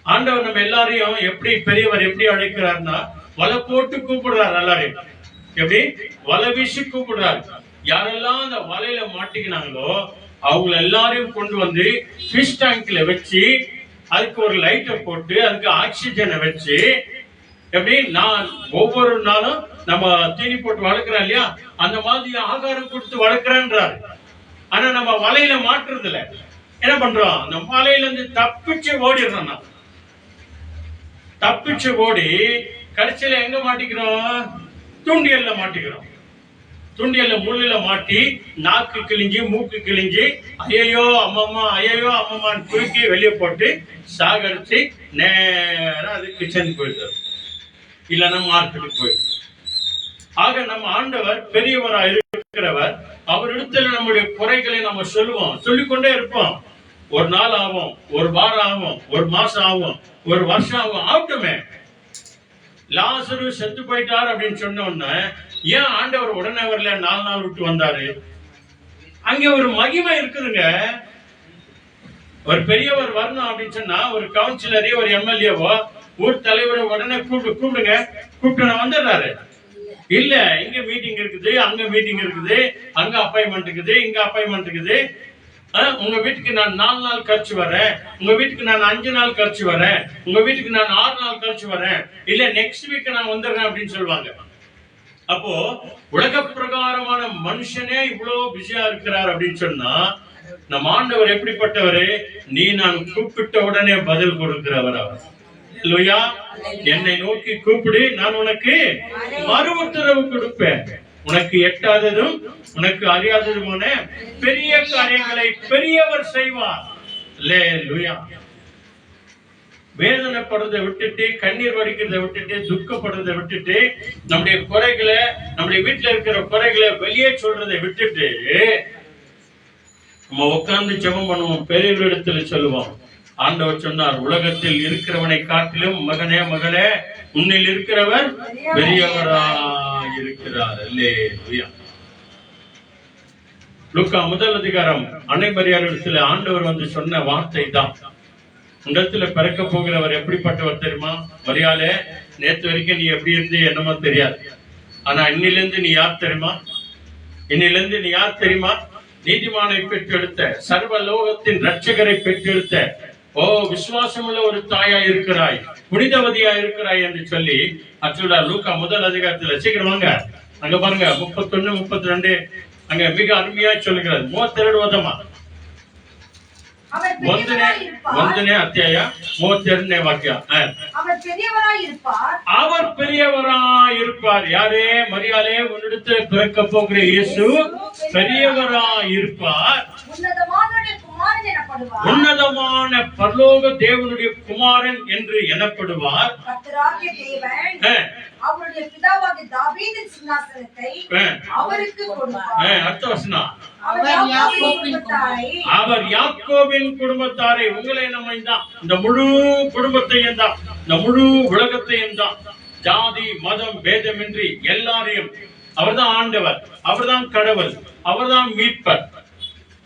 ஆண்டவர் நம்ம எல்லாரையும் எப்படி பெரியவர் எப்படி அழைக்கிறாருன்னா வலை போட்டு கூப்பிடுறாரு. எல்லாரையும் எப்படி வலை வீசி கூப்பிடுறாரு. யாரெல்லாம் அந்த வலையில மாட்டிக்கினாங்களோ அவங்க எல்லாரையும் கொண்டு வந்து ஃபிஷ் டேங்க்ல வச்சு அதுக்கு ஒரு லைட்டை போட்டு அதுக்கு ஆக்சிஜனை வச்சு எப்படி நான் ஒவ்வொரு நாளும் நம்ம தீனி போட்டு வளர்க்கிறோம் இல்லையா, அந்த மாதிரி ஆகாரம் கொடுத்து வளர்க்கிறேன்றாரு. ஆனா நம்ம வலையில மாட்டுறது இல்ல. என்ன பண்றோம்? அந்த வலையில இருந்து தப்பிச்சு ஓடிடுறோம். தப்பிச்சு ஓடி கடைசியில எங்க மாட்டிக்கிறோம்? தூண்டியல்ல மாட்டிக்கிறோம். தூண்டியல்ல முள்ளில மாட்டி நாக்கு கிழிஞ்சி மூக்கு கிழிஞ்சி ஐயோ அம்மம்மா ஐயோ அம்மம்மான்னு குறுக்கி வெளியே போட்டு சாகடிச்சு நேரம் அது கிச்சனுக்கு போயிடுறாரு, இல்லைன்னா மார்க்கெட்டுக்கு போயிடுது. ஆக நம்ம ஆண்டவர் பெரியவரா இருக்கிறவர். அவரிடத்துல நம்முடைய குறைகளை நம்ம சொல்லுவோம், சொல்லிக்கொண்டே இருப்போம். ஒரு நாள் ஆகும், ஒரு வாரம் ஆகும், ஒரு மாசம் ஆகும், ஒரு வருஷம் ஆகும். ஆகட்டுமே. லாசரு செத்து போயிட்டார் அப்படின்னு சொன்ன உடனே ஏன் ஆண்டவர் உடனே வரல? 4 நாள் விட்டு வந்தாரு. அங்க ஒரு மகிமை இருக்குதுங்க. ஒரு பெரியவர் வரணும் அப்படின்னு சொன்னா ஒரு கவுன்சிலரையோ ஒரு எம்எல்ஏவோ ஊர் தலைவரை உடனே கூப்பிடுங்க, கூப்பிட்டு நான் வந்துடுறாரு. இல்ல, இங்க மீட்டிங் இருக்குது, அங்க மீட்டிங் இருக்குது, அங்க அப்பாயின்மெண்ட் இருக்குது, இங்க அப்பாயின்மெண்ட் இருக்குது. உங்க வீட்டுக்கு நான் 4 நாள் கழிச்சு வரேன், உங்க வீட்டுக்கு நான் 5 நாள் கழிச்சு வரேன், உங்க வீட்டுக்கு நான் 6 நாள் கழிச்சு வரேன், இல்ல நெக்ஸ்ட் வீக் நான் வந்துடுறேன் அப்படின்னு சொல்லுவாங்க. அப்போ உலக பிரகாரமான மனுஷனே இவ்வளவு பிஸியா இருக்கிறார் அப்படின்னு சொன்னா நம்ம ஆண்டவர் எப்படிப்பட்டவரு? நீ நான் கூப்பிட்ட உடனே பதில் கொடுக்கிறவர் அவர். இல்லையா? என்னை நோக்கி கூப்பிடு, நான் உனக்கு மறு உத்தரவு கொடுப்பேன். உனக்கு எட்டாததும் உனக்கு அறியாததுமான பெரிய காரியங்களை பெரியவர் செய்வார். அல்லேலூயா. வேதனைப்படுறதை விட்டுட்டு, கண்ணீர் வடிக்கிறதை விட்டுட்டு, துக்கப்படுறதை விட்டுட்டு, நம்முடைய குறைகளை, நம்முடைய வீட்டுல இருக்கிற குறைகளை வெளியே சொல்றதை விட்டுட்டு நம்ம உட்கார்ந்து ஜெபம் பண்ணுவோம். பெரியவரிடத்துல சொல்லுவோம். ஆண்டவர் சொன்னார், உலகத்தில் இருக்கிறவனை காட்டிலும் மகனே மகளே உன்னில் இருக்கிறவர் பெரியவரா இருக்கிறார். அல்லேலூயா. லூக்கா 1 அதிகாரம் அன்னை மரியாளிடத்துல ஆண்டவர் சொன்ன வார்த்தை தான். உங்களிடத்துல பிறக்க போகிறவர் எப்படிப்பட்டவர் தெரியுமா? மரியாளே, நேற்று வரைக்கும் நீ எப்படி இருந்து என்னமோ தெரியாது, ஆனா இன்னிலிருந்து நீ யார் தெரியுமா? இன்னிலிருந்து நீ யார் தெரியுமா? நீதிமானை பெற்றெடுத்த, சர்வ லோகத்தின் ரட்சகரை பெற்றெடுத்த, விசுவாசமுள்ள ஒரு தாயா இருக்கிறாய், புனிதவதியா இருக்கிறாய் என்று சொல்லி அச்சுடா லூக்கா 1 அதிகாரத்துல. சீக்கிரம் வாங்க, அங்க பாருங்க 31, 32 அங்க மிக அருமையா சொல்லுகிறது. 32 வதமா 1ನೇ ಅಧ್ಯಾಯ 32ನೇ ವಾಕ್ಯ. அவர் பெரியவராய் இருப்பார். யாரே? மரியாளே, உன்னிடத்தில் பிறக்க போகிற இயேசு பெரியவராய் இருப்பார். உன்னதமான பரலோக தேவனுடைய குமாரன் என்று எனப்படுவார். அவருடைய பிதாவாகிய தாவீதின் சிங்காசனத்தை அவருக்கு கொடுப்பார். அடுத்த வசனம், அவர் யாக்கோபின் குடும்பத்தாரை, உங்களை நம்ம தான், இந்த முழு குடும்பத்தையும் தான், இந்த முழு உலகத்தையும் தான், ஜாதி மதம் பேதமின்றி எல்லாரையும் அவர்தான் ஆண்டவர், அவர்தான் கடவுள், அவர்தான் மீட்பர்.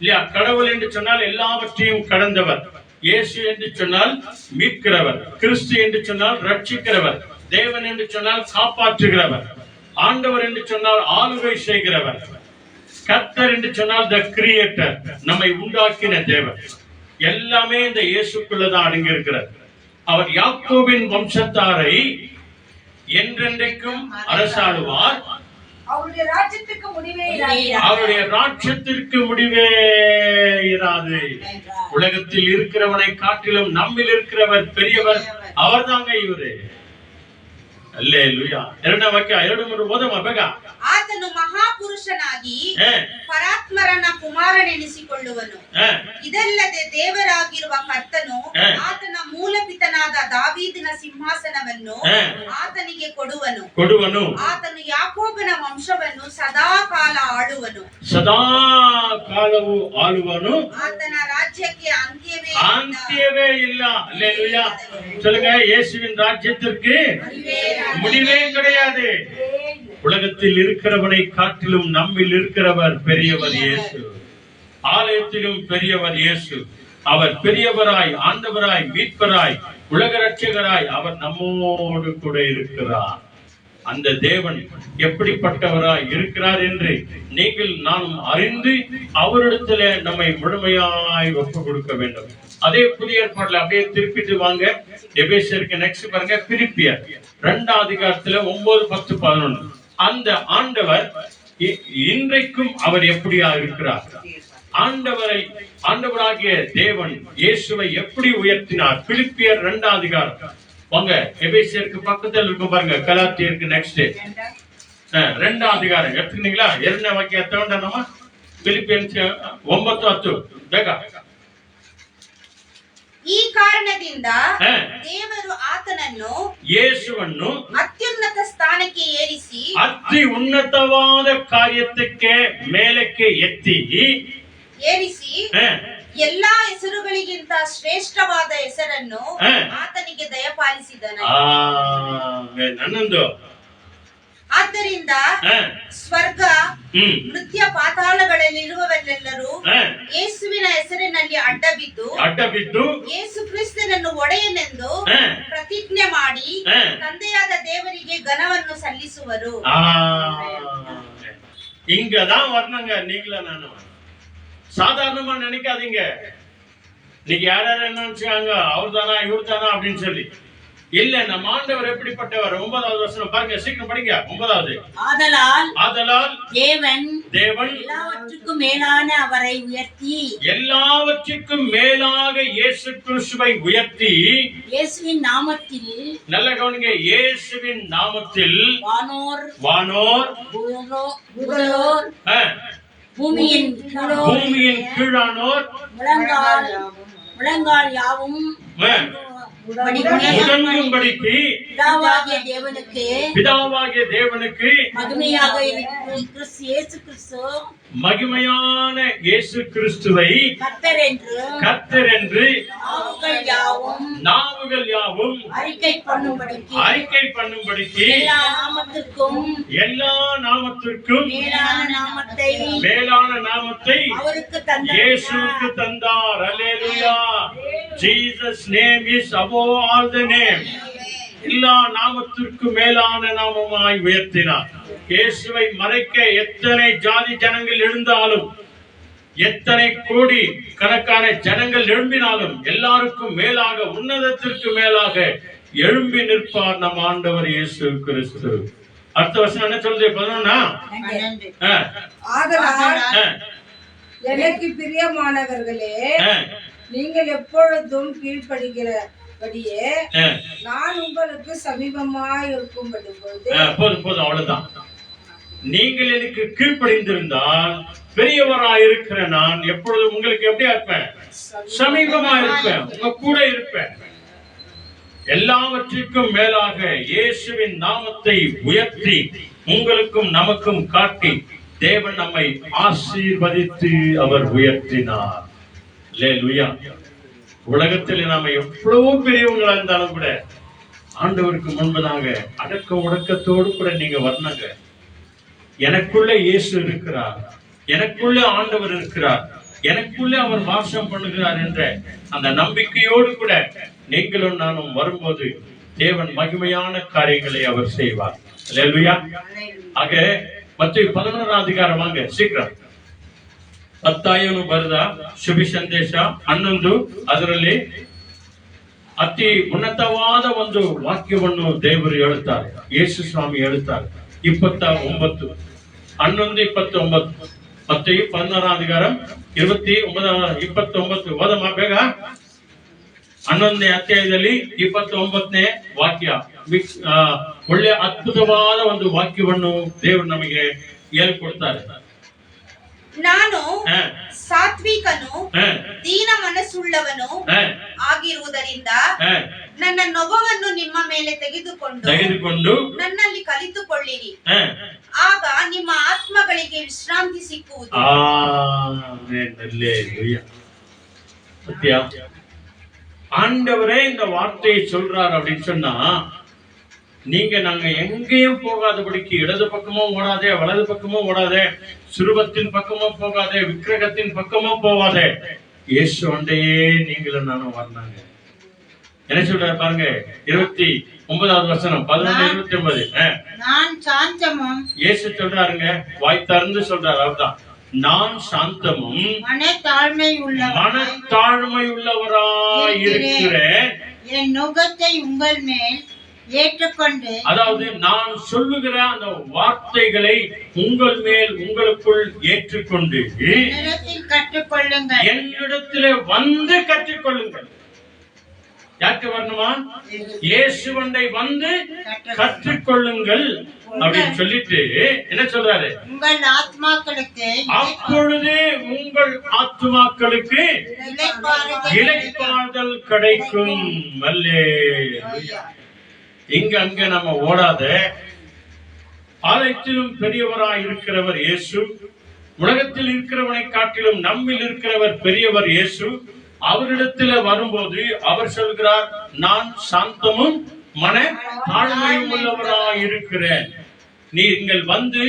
இல்லையா? கடவுள் என்று சொன்னால் எல்லாவற்றையும் கடந்தவர். இயேசு என்று சொன்னால் மீட்கிறவர். கிறிஸ்து என்று சொன்னால் ரட்சிக்கிறவர். தேவன் என்று சொன்னால் காப்பாற்றுகிறவர். ஆண்டவர் என்று சொன்னால் ஆளுகை செய்கிறவர். கர்த்தர் என்று சொன்னால் த கிரியேட்டர், நம்மை உண்டாக்கின தேவன். எல்லாமே இந்த இயேசுக்குள்ளதான் அடங்கி இருக்கிறது. அவர் யாக்கோபின் வம்சத்தாரை என்றென்றைக்கும் அரசாளுவார். அவருடைய ராஜ்யத்துக்கு முடிவே இராது. அவருடைய ராஜ்யத்திற்கு முடிவே இராது. உலகத்தில் இருக்கிறவனை காட்டிலும் நம்மில் இருக்கிறவர் பெரியவர். அவர்தாங்க இவரு. அல்லேலூயா. ಎರಡು ಮೂರು ಓದಮ್ಮ ಬೇಗ. ಆತನು ಮಹಾಪುರುಷನಾಗಿ ಪರಾತ್ಮರನ ಕುಮಾರನೆನಿಸಿಕೊಳ್ಳುವನು. ಇದಲ್ಲದೆ ದೇವರಾಗಿರುವ ಕರ್ತನು ಆತನ ಮೂಲಪಿತನಾದ ದಾವೀದನ ಸಿಂಹಾಸನವನ್ನು ಆತನಿಗೆ ಕೊಡುವನು. ಆತನು ಯಾಕೋಬನ ವಂಶವನ್ನು ಸದಾ ಕಾಲ ಆಳುವನು. ಸದಾ ಕಾಲವು ಆಳುವನು. ಆತನ ರಾಜ್ಯಕ್ಕೆ ಅಂತ್ಯವೇ ಇಲ್ಲ. அல்லேலூயா. சொல்லுங்க, இயேசுவின் ராஜ்யத்திற்கு முடிவே கிடையாது. உலகத்தில் இருக்கிறவனை காட்டிலும் நம்மில் இருக்கிறவர் பெரியவர் இயேசு. ஆலயத்திலும் பெரியவர் இயேசு. அவர் பெரியவராய், ஆண்டவராய், மீட்பராய், உலக ரட்சகராய் அவர் நம்மோடு கூட இருக்கிறார். அந்த தேவன் எப்படிப்பட்டவராய் இருக்கிறார் என்று நீங்கள் நானும் அறிந்து அவரிடத்துல நம்மை முழுமையாய் ஒப்பு கொடுக்க வேண்டும். அதே புதிய ஏற்பாடுல அப்படியே திருப்பிட்டு வாங்க. எபேசியருக்கு நெக்ஸ்ட் பாருங்க, பிலிப்பியர் 2ஆம் அதிகாரத்துல 9, 10, 11. அந்த ஆண்டவர் இன்றைக்கும் அவர் எப்படியா இருக்கிறார்? ஆண்டவராகிய தேவன் இயேசுவை எப்படி உயர்த்தினார்? பிலிப்பியர் 2ஆம் அதிகாரம் வாங்க. எபேசியருக்கு பக்கத்துல இருக்கும் பாருங்க, கலாத்தியருக்கு நெக்ஸ்ட் 2ஆம் அதிகாரம் எடுத்துக்கிட்டீங்களா? 2ನೇ ವಾಕ್ಯ ತಗೊಂಡನಮ್ಮ. ಫಿಲಿಪಿಯನ್ಸ್ 9:10 ಬೇಗ. ಈ ಕಾರಣದಿಂದ ದೇವರು ಆತನನ್ನು, ಯೇಸುವನ್ನು ಅತ್ಯುನ್ನತ ಸ್ಥಾನಕ್ಕೆ ಏರಿಸಿ, ಅತಿ ಉನ್ನತವಾದ ಕಾರ್ಯಕ್ಕೆ ಮೇಲಕ್ಕೆ ಏರಿಸಿ ಎಲ್ಲಾ ಹೆಸರುಗಳಿಗಿಂತ ಶ್ರೇಷ್ಠವಾದ ಹೆಸರನ್ನು ಆತನಿಗೆ ದಯಪಾಲಿಸಿದನು. ನನ್ನೊಂದು ಆದ್ದರಿಂದ ಸ್ವರ್ಗ, ಮೃತ್ಯ ಪಾತಾಳಗಳಲ್ಲಿರುವವರೆಲ್ಲರೂ ಯೇಸುವಿನ ಹೆಸರಿನಲ್ಲಿ ಅಡ್ಡಬಿದ್ದು ಯೇಸು ಕ್ರಿಸ್ತನನ್ನು ಒಡೆಯನೆಂದು ಪ್ರತಿಜ್ಞೆ ಮಾಡಿ ತಂದೆಯಾದ ದೇವರಿಗೆ ಘನವನ್ನು ಸಲ್ಲಿಸುವರು. இங்கதான் வரணுங்க. நீங்கள நானும் சாதாரணமா நினைக்காதீங்க. நீங்க யார் என்ன நினைச்சாங்க, அவர் தானா இவர் தானா அப்படின்னு சொல்லி. இல்ல, நம்ம ஆண்டவர் எப்படிப்பட்டவர்? 9வது வசனம் பாருங்க, சீக்கிரம் படிங்க. 9வது. ஆதலால் தேவன் எல்லாவற்றுக்கும் மேலான அவரை உயர்த்தி, எல்லாவற்றுக்கும் மேலாக இயேசு கிறிஸ்துவை உயர்த்தி, இயேசுவின் நாமத்தில், நல்ல கவனிங்க, இயேசுவின் நாமத்தில் வானோர் பூதலோர் பூமியின் கீழானோர் முழங்கால் யாவும் முடங்கும்படிக்கு பிதாவாகிய தேவனுக்கு மகிமையான இயேசு கிறிஸ்துவை கர்த்தர் என்று நாவுகள் யாவும் அறிக்கை பண்ணும்படிக்கு எல்லா நாமத்திற்கும் மேலான நாமத்தை இயேசுவுக்கு தந்தார். அல்லேலூயா. Jesus name is above all the name. எல்லா நாமத்திற்கும் மேலான நாமமாய் உயர்த்தினார். இயேசுவை மறைக்க எத்தனை ஜாதி ஜனங்கள் எழுந்தாலும், எத்தனை கோடி கணக்கான ஜனங்கள் எழும்பினாலும், எல்லாருக்கும் மேலாக, உன்னதத்திற்கு மேலாக எழும்பி நிற்பார் நம் ஆண்டவர் இயேசு கிறிஸ்து. அடுத்த வருஷம் என்ன சொல்றது? 11. எனக்கு பிரியமானவர்களே, நீங்கள் எப்பொழுதும் கீழ்ப்படுகிறபடியே நான் உங்களுக்கு சமீபமாய் இருக்கும்படி போதும் அவ்வளவுதான். நீங்கள் எனக்கு கீழ்ப்படிந்திருந்தால் பெரியவராய் இருக்கிற நான் எப்பொழுதும் உங்களுக்கு எப்படியா இருப்பேன்? சமீபமா இருப்பேன், உங்க கூட இருப்பேன். எல்லாவற்றிற்கும் மேலாக இயேசுவின் நாமத்தை உயர்த்தி உங்களுக்கும் நமக்கும் காட்டி தேவன் நம்மை ஆசீர்வதித்து அவர் உயர்த்தினார். அல்லேலூயா. உலகத்தில் நாம எவ்வளவு பெரியவங்களா இருந்தாலும் கூட ஆண்டவருக்கு முன்பதாக அடக்க உடக்கத்தோடு கூட நீங்க வரணுங்க. எனக்குள்ள இயேசு இருக்கிறார், எனக்குள்ள ஆண்டவர் இருக்கிறார், எனக்குள்ள அவர் வாசம் பண்ணுகிறார் என்ற அந்த நம்பிக்கையோடு கூட நீங்களும் நானும் வரும்போது தேவன் மகிமையான காரியங்களை அவர் செய்வார். அல்லேலூயா. ஆக மத்தேயு 11ನೇ அதிகாரம் வாங்க சீக்கிரம். 10 ಬರೆದ ಶುಭ ಸಂದೇಶ 11 ಅದರಲ್ಲಿ ಅತಿ ಉನ್ನತವಾದ ಒಂದು ವಾಕ್ಯವನ್ನು ದೇವರು ಹೇಳುತ್ತಾರೆ, ಯೇಸು ಸ್ವಾಮಿ ಹೇಳುತ್ತಾರೆ. 29 11:29 ಮತ್ತೆ 16:29 ಓದಮ್ಮ ಬೇಗ. 11ನೇ ಅಧ್ಯಾಯದಲ್ಲಿ 29ನೇ ವಾಕ್ಯ, ಒಳ್ಳೆ ಅದ್ಭುತವಾದ ಒಂದು ವಾಕ್ಯವನ್ನು ದೇವರು ನಮಗೆ ಹೇಳ್ಕೊಡ್ತಾರೆ. ನಾನು ಸಾತ್ವಿಕನು ದೀನ ಮನಸ್ಸುಳ್ಳವನು ಆಗಿರುವುದರಿಂದ ನನ್ನ ನೊಗವನ್ನು ನಿಮ್ಮ ಮೇಲೆ ತೆಗೆದುಕೊಂಡು ನನ್ನಲ್ಲಿ ಕಲಿತುಕೊಳ್ಳಿರಿ, ಆಗ ನಿಮ್ಮ ಆತ್ಮಗಳಿಗೆ ವಿಶ್ರಾಂತಿ ಸಿಕ್ಕುವುದು. ஆண்டவரே இந்த வார்த்தையை சொல்றார் அப்படின்னு சொன்னா, நாங்க எங்கேயும் போகாதபடிக்கு இடது பக்கமும் ஓடாதே, வலது பக்கமும் ஓடாதே, சுரூபத்தின் பக்கமும் போகாதே, விக்கிரகத்தின் பக்கமும் போகாதே, இயேசு அண்டையே நீங்களும் நானும் வந்தாங்க. என்ன சொல்றாரு பாருங்க, 29வது வசனம் 11:29. நான் சாந்தமும், இயேசு சொல்றாருங்க, வாய் திறந்து சொல்றாரு, அவர்தான் நான் சாந்தமும் மனத்தாழ்மை உள்ளவராய் இருக்கிறேன், என் நுகத்தை உங்கள் மேல் ஏற்றுக்கொண்டு, அதாவது நான் சொல்லுகிற அந்த வார்த்தைகளை உங்கள் மேல் உங்களுக்குள் ஏற்றுக்கொண்டு என்னிடத்தில் கற்றுக்கொள்ளுங்கள், என்னிடத்திலே வந்து கற்றுக்கொள்ளுங்கள். யாருக்கு வரணுமா? இயேசுவண்டை வந்து கற்றுக்கொள்ளுங்கள் அப்படின்னு சொல்லிட்டு என்ன சொல்றாரு? உங்கள் ஆத்மாக்களுக்கு, அப்பொழுது உங்கள் ஆத்மாக்களுக்கு இளைப்பாறுதல் கிடைக்கும். அல்லேலூயா. இங்க அங்க நம்ம ஓடாத, ஆலயத்திலும் பெரியவராய் இருக்கிறவர் இயேசு, உலகத்தில் இருக்கிறவனை காட்டிலும் நம்மில் இருக்கிறவர் பெரியவர் இயேசு. அவரிடத்துல வரும்போது அவர் சொல்கிறார், நான் சாந்தமும் மன தாழ்மையும் உள்ளவராய் இருக்கிறேன், நீங்கள் வந்து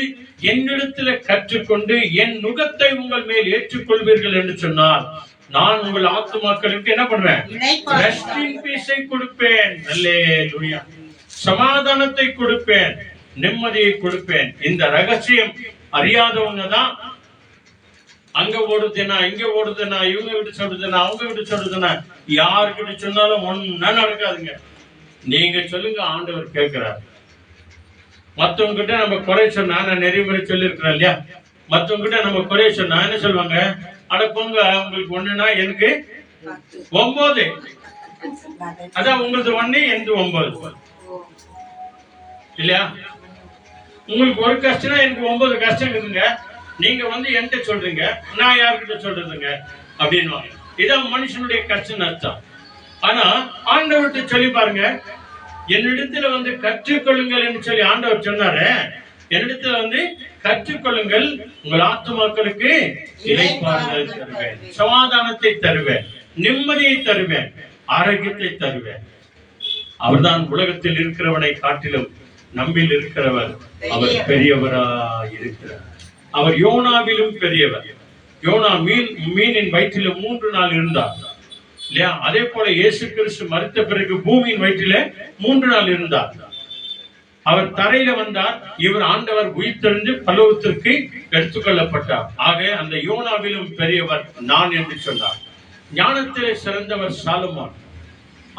என்னிடத்துல கற்றுக்கொண்டு என் நுகத்தை உங்கள் மேல் ஏற்றுக்கொள்வீர்கள் என்று சொன்னார், நான் உங்கள் ஆத்துமாக்களுக்கு என்ன பண்ணுவேன்? ரெஸ்ட் இன் பீஸை கொடுப்பேன். அல்லேலூயா. சமாதானத்தை கொடுப்பேன், நிம்மதியை கொடுப்பேன். இந்த ரகசியம் அறியாதவங்க தான் அங்க ஓடுதுன்னா, இங்க ஓடுதுன்னா, இவங்க விட்டு சொல்றதுன்னா, அவங்க விட்டு சொல்றதுன்னா, யாருக்கிட்ட சொன்னாலும் ஒன்னா நடக்காதுங்க. நீங்க சொல்லுங்க, ஆண்டவர் கேட்கிறார். மத்தவங்க கிட்ட நம்ம குறை சொன்னா, நான் நிறைய முறை சொல்லியிருக்கிறேன் இல்லையா, மத்தவங்க கிட்ட நம்ம குறை சொன்னா என்ன சொல்லுவாங்க? அட போங்க, உங்களுக்கு ஒண்ணுன்னா எனக்கு 9, அதான் உங்களுக்கு 1 எனக்கு 9 இல்லையா? உங்களுக்கு ஒரு கஷ்டம்னா எனக்கு 9 கஷ்டம் இருக்குதுங்க, நீங்க வந்து என்கிட்ட சொல்றீங்க, நான் யாருக்கிட்ட சொல்றதுங்க அப்படின்னு. இதான் மனுஷனுடைய கஷ்டம் அர்த்தம். ஆனா ஆண்டவர்கிட்ட சொல்லி பாருங்க, என்னிடத்துல வந்து கற்றுக்கொள்ளுங்கள் என்று சொல்லி ஆண்டவர் சொன்னாரு. என்னிடத்துல வந்து கற்றுக்கொள்ளுங்கள், உங்கள் ஆத்துமாக்களுக்கு இளைப்பாறுதல் தருவேன், சமாதானத்தை தருவேன், நிம்மதியை தருவேன், ஆரோக்கியத்தை தருவேன். அவர்தான் உலகத்தில் இருக்கிறவனை காட்டிலும் நம்மில் இருக்கிறவர், அவர் பெரியவராய் இருக்கிறார். அவர் யோனாவிலும் பெரியவர். யோனா மீனின் வயிற்றில 3 நாள் இருந்தார் இல்லையா? அதே போல இயேசு கிறிஸ்து மரித்த பிறகு பூமியின் வயிற்றில 3 நாள் இருந்தார். அவர் தரையில வந்தார், இவர் ஆண்டவர் உயிர்த்தெழுந்து பரலோகத்திற்கு எடுத்துக்கொள்ளப்பட்டார். ஆக அந்த யோனாவிலும் பெரியவர் நான் என்று சொன்னார். ஞானத்திலே சிறந்தவர் சாலமோன்.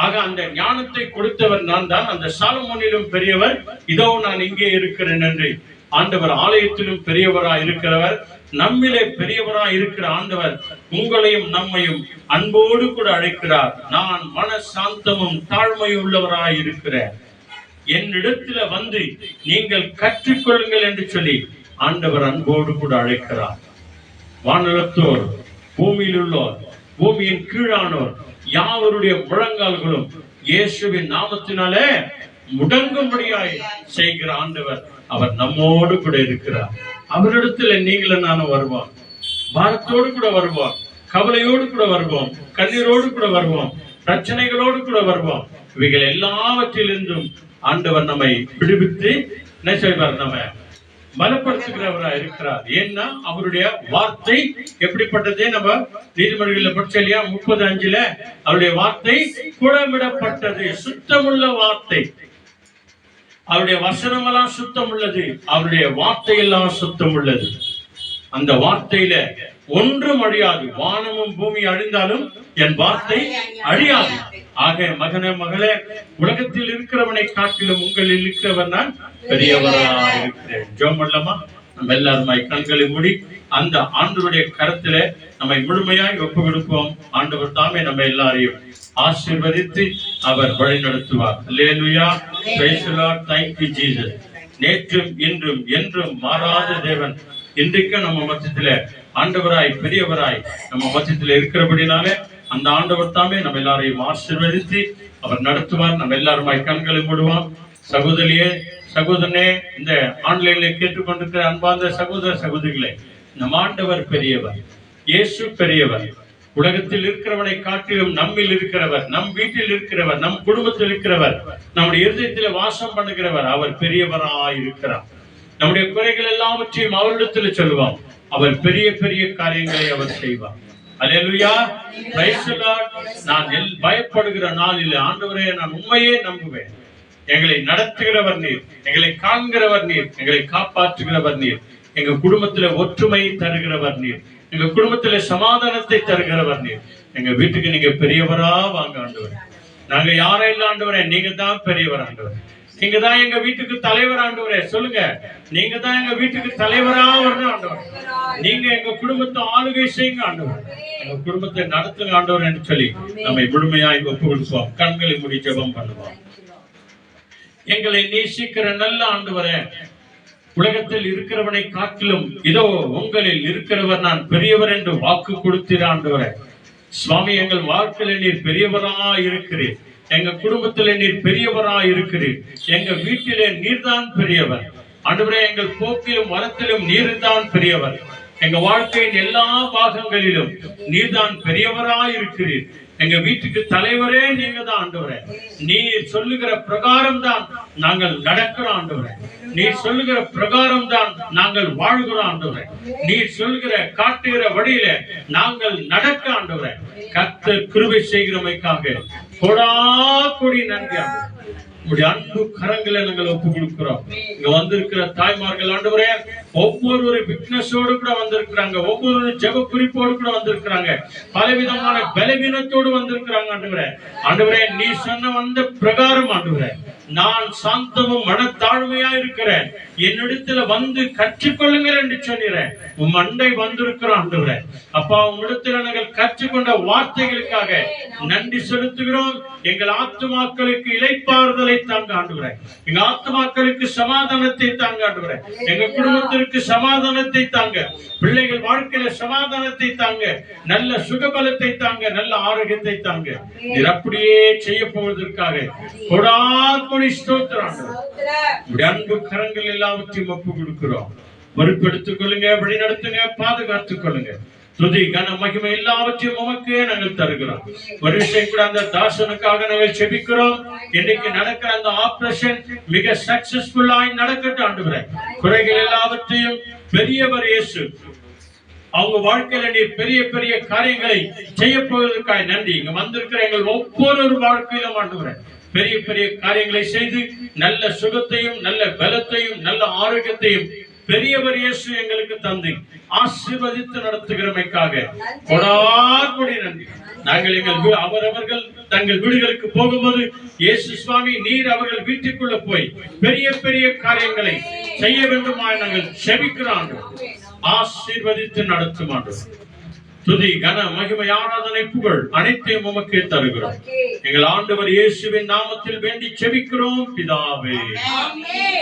ஆக அந்த ஞானத்தை கொடுத்தவர் நான் தான். அந்த சாலமோனிலும் பெரியவர் இதோ நான் இங்கே இருக்கிறேன் என்று ஆண்டவர் ஆலயத்திலும் பெரியவராய் இருக்கிறவர், நம்மிலே பெரியவராய் இருக்கிற ஆண்டவர் உங்களையும் நம்மையும் அன்போடு கூட அழைக்கிறார். நான் மன சாந்தமும் தாழ்மையும் உள்ளவராய் இருக்கிறேன், என்னிடத்துல வந்து நீங்கள் கற்றுக்கொள்ளுங்கள் என்று சொல்லி ஆண்டவர் அன்போடு கூட அழைக்கிறார். வானலத்தோர், பூமியில் உள்ளோர், பூமியின் கீழானோர் யாவருடைய முழங்கால்களும் இயேசுவின் நாமத்தினாலே முடங்கும்படியாய் செய்கிற ஆண்டவர் அவர் நம்மோடு கூட இருக்கிறார். அவரிடத்துல நீங்களும் நானும் வருவோம், பாரத்தோடு கூட வருவோம், கவலையோடு கூட வருவோம், கண்ணீரோடு கூட வருவோம், பிரச்சனைகளோடு கூட வருவோம். இவைகள் எல்லாவற்றிலிருந்தும் ஆண்டவர் நம்மை விடுவித்து என்ன செய்வார்? நம்ம பலப்படுத்துகிறவராக இருக்கிறார். ஏன்னா அவருடைய வார்த்தை எப்படிப்பட்டதே நம்ம நீதிமொழிகளில் படிச்சோம் இல்லையா? 35 அவருடைய வார்த்தை குடமிடப்பட்டது, சுத்தமுள்ள வார்த்தை. அவருடைய வசனம் எல்லாம் சுத்தம் உள்ளது, அவருடைய வார்த்தை எல்லாம் சுத்தம் உள்ளது. அந்த வார்த்தையில ஒன்றும் அழியாது. வானமும் பூமி அழிந்தாலும் என் வார்த்தை அழியாது. ஆக மகனே மகளே, உலகத்தில் இருக்கிறவனை காட்டிலும் உங்களில் இருக்கிறவர் நான் பெரியவராக இருக்கிறேன். ஜெபம் பண்ணலாமா? நம்ம எல்லாருமாய் கண்களை மூடி அந்த ஆண்டவருடைய கரத்தில நம்மை முழுமையாய் ஒப்பு கொடுப்போம். ஆண்டவர் தாமே நம்ம எல்லாரையும் ஆசீர்வதித்து அவர் வழி நடத்துவார். Alleluia, praise the lord, thank you Jesus. நேற்றும் இன்றும் என்றும் மாறாத தேவன் இன்றைக்கும் நம்ம மத்தியத்திலே ஆண்டவராய் பெரியவராய் நம்ம மத்தியத்திலே இருக்கிறபடினாலே அந்த ஆண்டவர் தாமே நம்ம எல்லாரையும் ஆசீர்வதித்து அவர் நடத்துவார். நம்ம எல்லாருமாய் கண்களை மூடுவோம். சகோதரியே, சகோதரனே, இந்த ஆன்லைன்ல கேட்டுக்கொண்டிருக்கிற அன்பார்ந்த சகோதர சகோதரிகளே, நம் ஆண்டவர் பெரியவர், இயேசு பெரியவர். உலகத்தில் இருக்கிறவனை காட்டிலும் நம்மில் இருக்கிறவர், நம் வீட்டில் இருக்கிறவர், நம் குடும்பத்தில் இருக்கிறவர், நம்முடைய இருதயத்தில் வாசம் பண்ணுகிறவர். அவர் பெரியவராய் இருக்கிறார். நம்முடைய குறைகள் எல்லாவற்றையும் அவரிடத்தில் சொல்லுவோம். அவர் பெரிய பெரிய காரியங்களை அவர் செய்வார். அல்லேலூயா, பிரைஸ் தி லார்ட். நான் பயப்படுகிற நாளில் ஆண்டவரே நான் உண்மையே நம்புவேன். எங்களை நடத்துகிறவர் நீர், எங்களை காண்கிறவர் நீர், எங்களை காப்பாற்றுகிறவர் நீர், எங்க குடும்பத்துல ஒற்றுமை தருகிறவர் நீர், எங்க குடும்பத்துல சமாதானத்தை தருகிறவர் நீர். எங்க வீட்டுக்கு நீங்க பெரியவரா வாங்க ஆண்டவர். நாங்க யாரும் இல்ல ஆண்டவரே, நீங்க தான் பெரியவர் ஆண்டவர். நீங்க தான் எங்க வீட்டுக்கு தலைவர் ஆண்டவரே. சொல்லுங்க, நீங்க தான் எங்க வீட்டுக்கு தலைவரா வரணும் ஆண்டவர். நீங்க எங்க குடும்பத்தை ஆளுகை செய்யுங்க ஆண்டவர். எங்க குடும்பத்தை நடத்துங்க ஆண்டவர் என்று சொல்லி நம்மை முழுமையாய் ஒப்பு கொடுப்போம். கண்களை மூடி ஜெபம் பண்ணுவோம். எங்களை நேசிக்கிற நல்ல ஆண்டவரே, உலகத்தில் இருக்கிறவனை காட்டிலும் இதோ உங்களில் இருக்கிறவர் நான் பெரியவர் என்று வாக்கு கொடுத்தீர் ஆண்டவரே. சுவாமி, எங்கள் வாழ்க்கையில நீர் பெரியவரா இருக்கிறீர். எங்க குடும்பத்திலே நீர் பெரியவரா இருக்கிறீர். எங்க வீட்டிலே நீர்தான் பெரியவர் ஆண்டவரே. எங்கள் போக்கிலும் வரத்திலும் நீர்தான் பெரியவர். எங்க வாழ்க்கையின் எல்லா பாகங்களிலும் நீர்தான் பெரியவரா இருக்கிறீர். எங்க வீட்டுக்கு தலைவரே நீங்க தான் ஆண்டவரே. நீர் சொல்லுகிற பிரகாரம் தான் நாங்கள் நடக்கிறோம் ஆண்டவரே. நீர் சொல்லுகிற பிரகாரம் தான் நாங்கள் வாழ்கிறோம் ஆண்டவரே. நீர் சொல்லுகிற காட்டுகிற வழியில நாங்கள் நடக்க ஆண்டவரே. கர்த்தர் கிருபை செய்கிறமைக்காக கொடாக்கொடி நன்றி. உங்களுடைய அன்பு கரங்களை நாங்கள் ஒப்பு கொடுக்கிறோம். இங்க வந்திருக்கிற தாய்மார்கள் ஆண்டவரே, ஒவ்வொரு விக்னஸோடு கூட வந்திருக்கிறாங்க, ஒவ்வொரு ஜெப குறிப்போடு கூட வந்திருக்கிறாங்க, பலவிதமான பலவீனத்தோடு வந்திருக்கிறாங்க ஆண்டவரே. ஆண்டவரே, நீ சொன்ன வந்த பிரகாரம் ஆண்டவரே, நான் சாந்தமும் மனத்தாழ்மையா இருக்கிறேன், என்னிடத்துல வந்து கற்றுக்கொள்ளுங்கள் என்று சொன்னீரேன். உம் அண்டை வந்திருக்கிறோம் ஆண்டவரே. அப்பா, உம்மிடத்துல நாங்கள் கற்றுக்கொண்ட வார்த்தைகளுக்காக நன்றி செலுத்துகிறோம். எங்கள் ஆத்துமாக்களுக்கு இளைப்பாறுதலை தாங்க ஆண்டவரே. எங்க ஆத்துமாக்களுக்கு சமாதானத்தை தாங்க ஆண்டவரே. எங்க குடும்பத்திற்கு சமாதானத்தை தாங்க. பிள்ளைகள் வாழ்க்கையில சமாதானத்தை தாங்க. நல்ல சுகபலத்தை தாங்க. நல்ல ஆரோக்கியத்தை தாங்க. இது அப்படியே செய்ய போவதற்காக கொடாக்கொடி ஸ்தோத்திரம். அன்பு கரங்கள் எல்லாவற்றையும் ஒப்பு கொடுக்கிறோம். பொறுப்பெடுத்துக் கொள்ளுங்க, வழி நடத்துங்க, பாதுகாத்துக் கொள்ளுங்க. துதி கன மகிமை எல்லாவற்றையும் உமக்கே நாங்கள் தருகிறோம். ஒரு விஷயம் கூட அந்த தாசனுக்காக நாங்கள் செபிக்கிறோம். இன்னைக்கு நடக்கிற அந்த ஆபரேஷன் மிக சக்சஸ்ஃபுல்லாய் நடக்கட்டும் ஆண்டவரே. குறைகள் எல்லாவற்றையும் பெரியவர் இயேசு அவங்க வாழ்க்கையில நீர் பெரிய பெரிய காரியங்களை செய்ய போவதற்காக நன்றி. இங்க வந்திருக்கிற எங்கள் ஒவ்வொரு வாழ்க்கையிலும் ஆண்டவரே பெரிய பெரிய காரியங்களை செய்து நல்ல சுகத்தையும் நல்ல பலத்தையும் நல்ல ஆரோக்கியத்தையும் பெரியவர் இயேசு எங்களுக்கு தந்து ஆசீர்வதித்து நடத்துகிறமைக்காக கொடாக்கொடி நன்றி. நாங்கள் அவரவர்கள் தங்கள் வீடுகளுக்கு போகும்போது இயேசு சுவாமி நீர் அவர்கள் வீட்டுக்குள்ள போய் பெரிய பெரிய காரியங்களை செய்ய வேண்டுமா நாங்கள் செபிக்கிறோம். ஆசீர்வதித்து நடத்துமாண்டோம். துதி கன மகிமை ஆராதனை புகழ் அனைத்தையும் உமக்கே தருகிறோம். எங்கள் ஆண்டவர் இயேசுவின் நாமத்தில் வேண்டி செபிக்கிறோம் பிதாவே.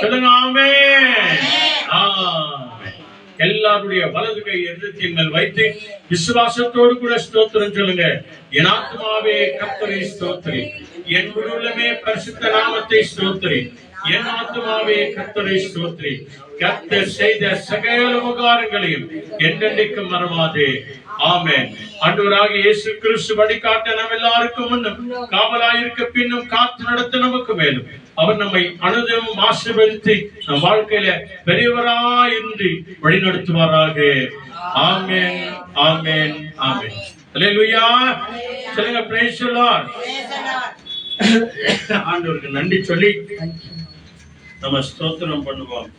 சொல்லுங்க ஆமென். எல்லாருடைய வலது கை எதிர்த்தின் மேல் வைத்து விசுவாசத்தோடு கூட ஸ்தோத்திரம் சொல்லுங்க. என் ஆத்மாவே கர்த்தரை ஸ்தோத்திரி, என் உள்ளமே பரிசுத்த நாமத்தை ஸ்தோத்திரி, என் ஆத்மாவே கர்த்தரை ஸ்தோத்திரி. கர்த்தர் செய்த சகல உபகாரங்களையும் என்றென்றைக்கும் மறவாதே. ஆமென். ஆண்டவராகிய இயேசு கிறிஸ்து வழிகாட்ட நம்ம எல்லாருக்கும் முன்னும் காவலாயிருக்க பின்னும் காத்து நடத்த நமக்கு மேலும் அவர் நம்மை அனுதினமும் ஆசீர்வதித்து நம் வாழ்க்கையில பெரியவராயிருந்து வழி நடத்துவாராக. ஆமென், ஆமென், ஆமென். அல்லேலூயா. சொல்லுங்க பிரைஸ் தி லார்ட். ஆண்டவருக்கு நன்றி சொல்லி நம்ம ஸ்தோத்திரம் பண்ணுவோம்.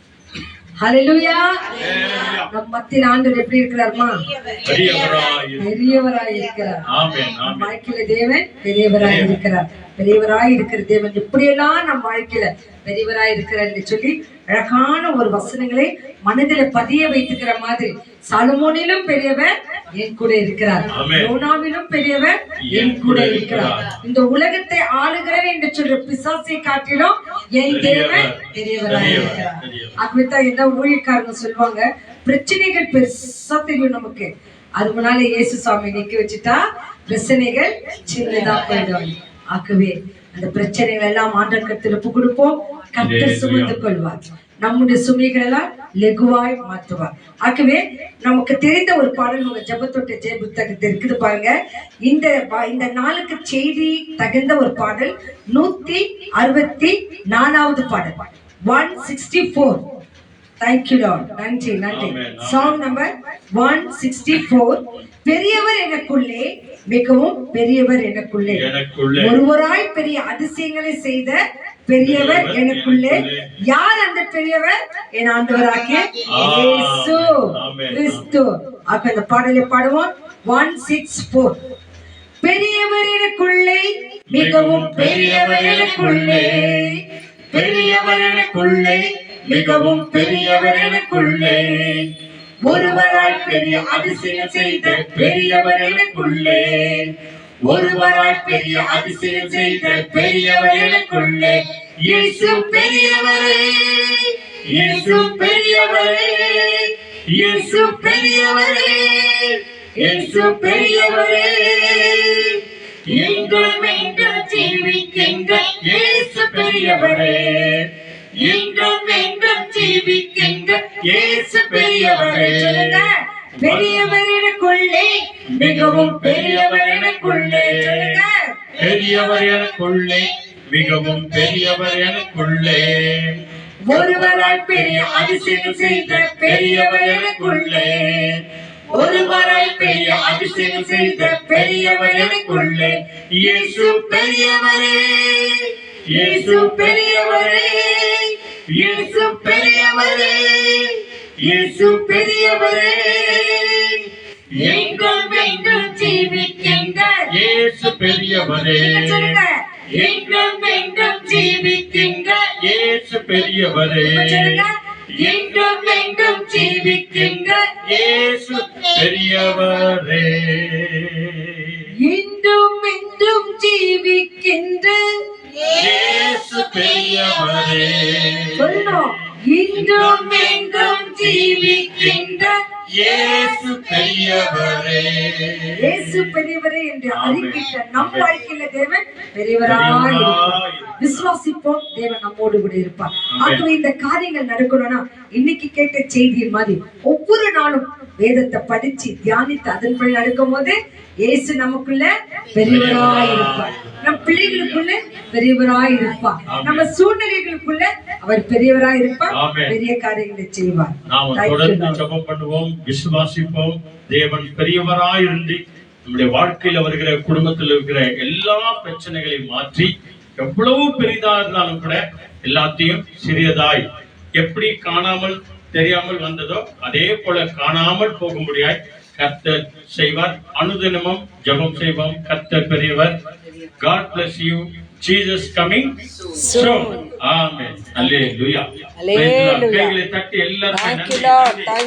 ஹalleluya. நம் மத்தியில் ஆண்டவர் எப்படி இருக்கிறார்மா? பெரியவராய் இருக்கிறார். ஆமென். நம் வாழ்க்கையில தேவன் பெரியவராய் இருக்கிறார். பெரியவராய் இருக்கிற தேவன் எப்படியெல்லாம் நம் வாழ்க்கையில பெரியவராய் இருக்கிறார் என்று சொல்லி அழகான ஒரு வசனங்களை மனதில பதிய வைத்துக்கிற மாதிரி, சாலமோனிலும் பெரியவர் என் கூட இருக்கிறார், யோனாவிலும் பெரியவர் என் கூட இருக்கிறார், இந்த உலகத்தை ஆளுகிறவர் என்று சொல்ற பிசாசை காட்டிலும் என் தேவன் பெரியவராய் இருக்கிறார். அப்படித்தான் என்ன ஊழியக்காரங்க சொல்லுவாங்க, பிரச்சனைகள் பெருசா தெரியும் நமக்கு, அது முன்னால இயேசு சாமி நிக்க வச்சுட்டா பிரச்சனைகள் சின்னதா போயிடும். ஆகவே அந்த பிரச்சனைகள் எல்லாம் ஆண்டவர் கருத்துல ஒப்பு கொடுப்போம். கர்த்தர் சுமந்து கொள்வார், நம்முடைய சுமைகள் எல்லாம் லெகுவாய் மாற்றுவார். ஆகவே நமக்கு தெரிந்த ஒரு பாடல் உங்க ஜெபத்தொட்ட ஜெய புத்தகத்தில் இருக்குது பாருங்க. இந்த நாளுக்கு செய்தி தகுந்த ஒரு பாடல் 164வது பாடல், 164. Thank you Lord. நன்றி நன்றி. Song number 164. பெரியவர் எனக்குள்ளே, மிகவும் பெரியவர் எனக்குள்ளே, ஒருவராய் பெரிய அதிசயங்களை செய்த பெரியவர் எனக்குள்ளே. யார் அந்த பெரியவர்? என் ஆண்டவராகிய இயேசு கிறிஸ்து. அப்ப இந்த பாடலை பாடுவோம். 164. பெரியவர் எனக்குள்ளே, மிகவும் பெரியவர் எனக்குள்ளே, பெரியவர் எனக்குள்ளே, மிகவும் பெரியவர் எனக்குள்ளே, ஒருவராய் பெரிய அதிசயம் செய்த பெரியவர் எனக்குள்ளே, ஒருவராய் பெரிய அதிசயம் செய்த பெரியவர் எனக்குள்ளே. இயேசு பெரியவரே, இயேசு பெரியவரே, இயேசு பெரியவரே, இயேசு பெரியவரே, என்றும் என்றும் ஜீவிக்கின்ற இயேசு பெரியவரே, என்றும் என்றும் ஜீவிக்கின்ற இயேசு பெரியவரே. பெரியவர் எனக்குள்ளே, மிகவும் பெரியவர் எனக்குள்ளே, பெரியவர் எனக்குள்ளே, மிகவும் பெரியவர் எனக்குள்ளே, ஒருவராய் பெரிய அதிசயம் செய்த பெரியவர் எனக்குள்ளே, ஒருவராய் பெரிய அதிசயம் செய்த பெரியவர் எனக்குள்ளே. இயேசு பெரியவரே, இயேசு பெரியவரே, இயேசு பெரியவரே, இயேசு பெரியவரே, எங்கும் எங்கும் ஜீவிக்கின்ற இயேசு பெரியவரே, எங்கும் எங்கும் ஜீவிக்கின்ற இயேசு பெரியவரே, எங்கும் எங்கும் ஜீவிக்கின்ற இயேசு பெரியவரே, இன்றும் என்றும் ஜீவிக்கின்ற இயேசு பெரியவரே. சொல்லணும், இன்றும் என்றும் ஜீவிக்கின்ற இயேசு பெரியவரே. இயேசு பெரியவரே என்று அறிக்கின்ற நம் வாழ்க்கையில தேவன் பெரியவராய் இருப்பார். விசுவாசிப்போம், தேவன் நம்மோடு கூட இருப்பார். ஆகவே இந்த காரியங்கள் நடக்கணும்னா இன்னைக்கு கேட்ட செய்தியின் மாதிரி ஒவ்வொரு நாளும் வேதத்தை படிச்சு தியானித்து அதன்படி நடக்கும் போது இயேசு நமக்குள்ள பெரியவராய் இருப்பார், நம் பிள்ளைகளுக்குள்ள பெரியவராய் இருப்பார், நம்ம சூழ்நிலைகளுக்குள்ள அவர் பெரியவராய் இருப்பார், பெரிய காரியங்களை செய்வார். நாம் தொடர்ந்து ஜெபம் பண்ணுவோம், விசுவாசிப்போம். தேவன் பெரியவராய் இருந்து நம்முடைய வாழ்க்கையில வருகிற குடும்பத்தில் இருக்கிற எல்லா பிரச்சனைகளையும் மாற்றி, எவ்வளவு பெரிதா இருந்தாலும் கூட எல்லாத்தையும் சிறியதாய், எப்படி காணாமல் தெரியாமல் வந்ததோ அதே போல காணாமல் போகும்படியாய் கர்த்தர் செய்வார். அனுதினமும் ஜெபம் செய்வோம். கர்த்தர் பெரியவர். God bless you. Jesus coming soon. Amen. Hallelujah. கைகளை தட்டி எல்லாரும்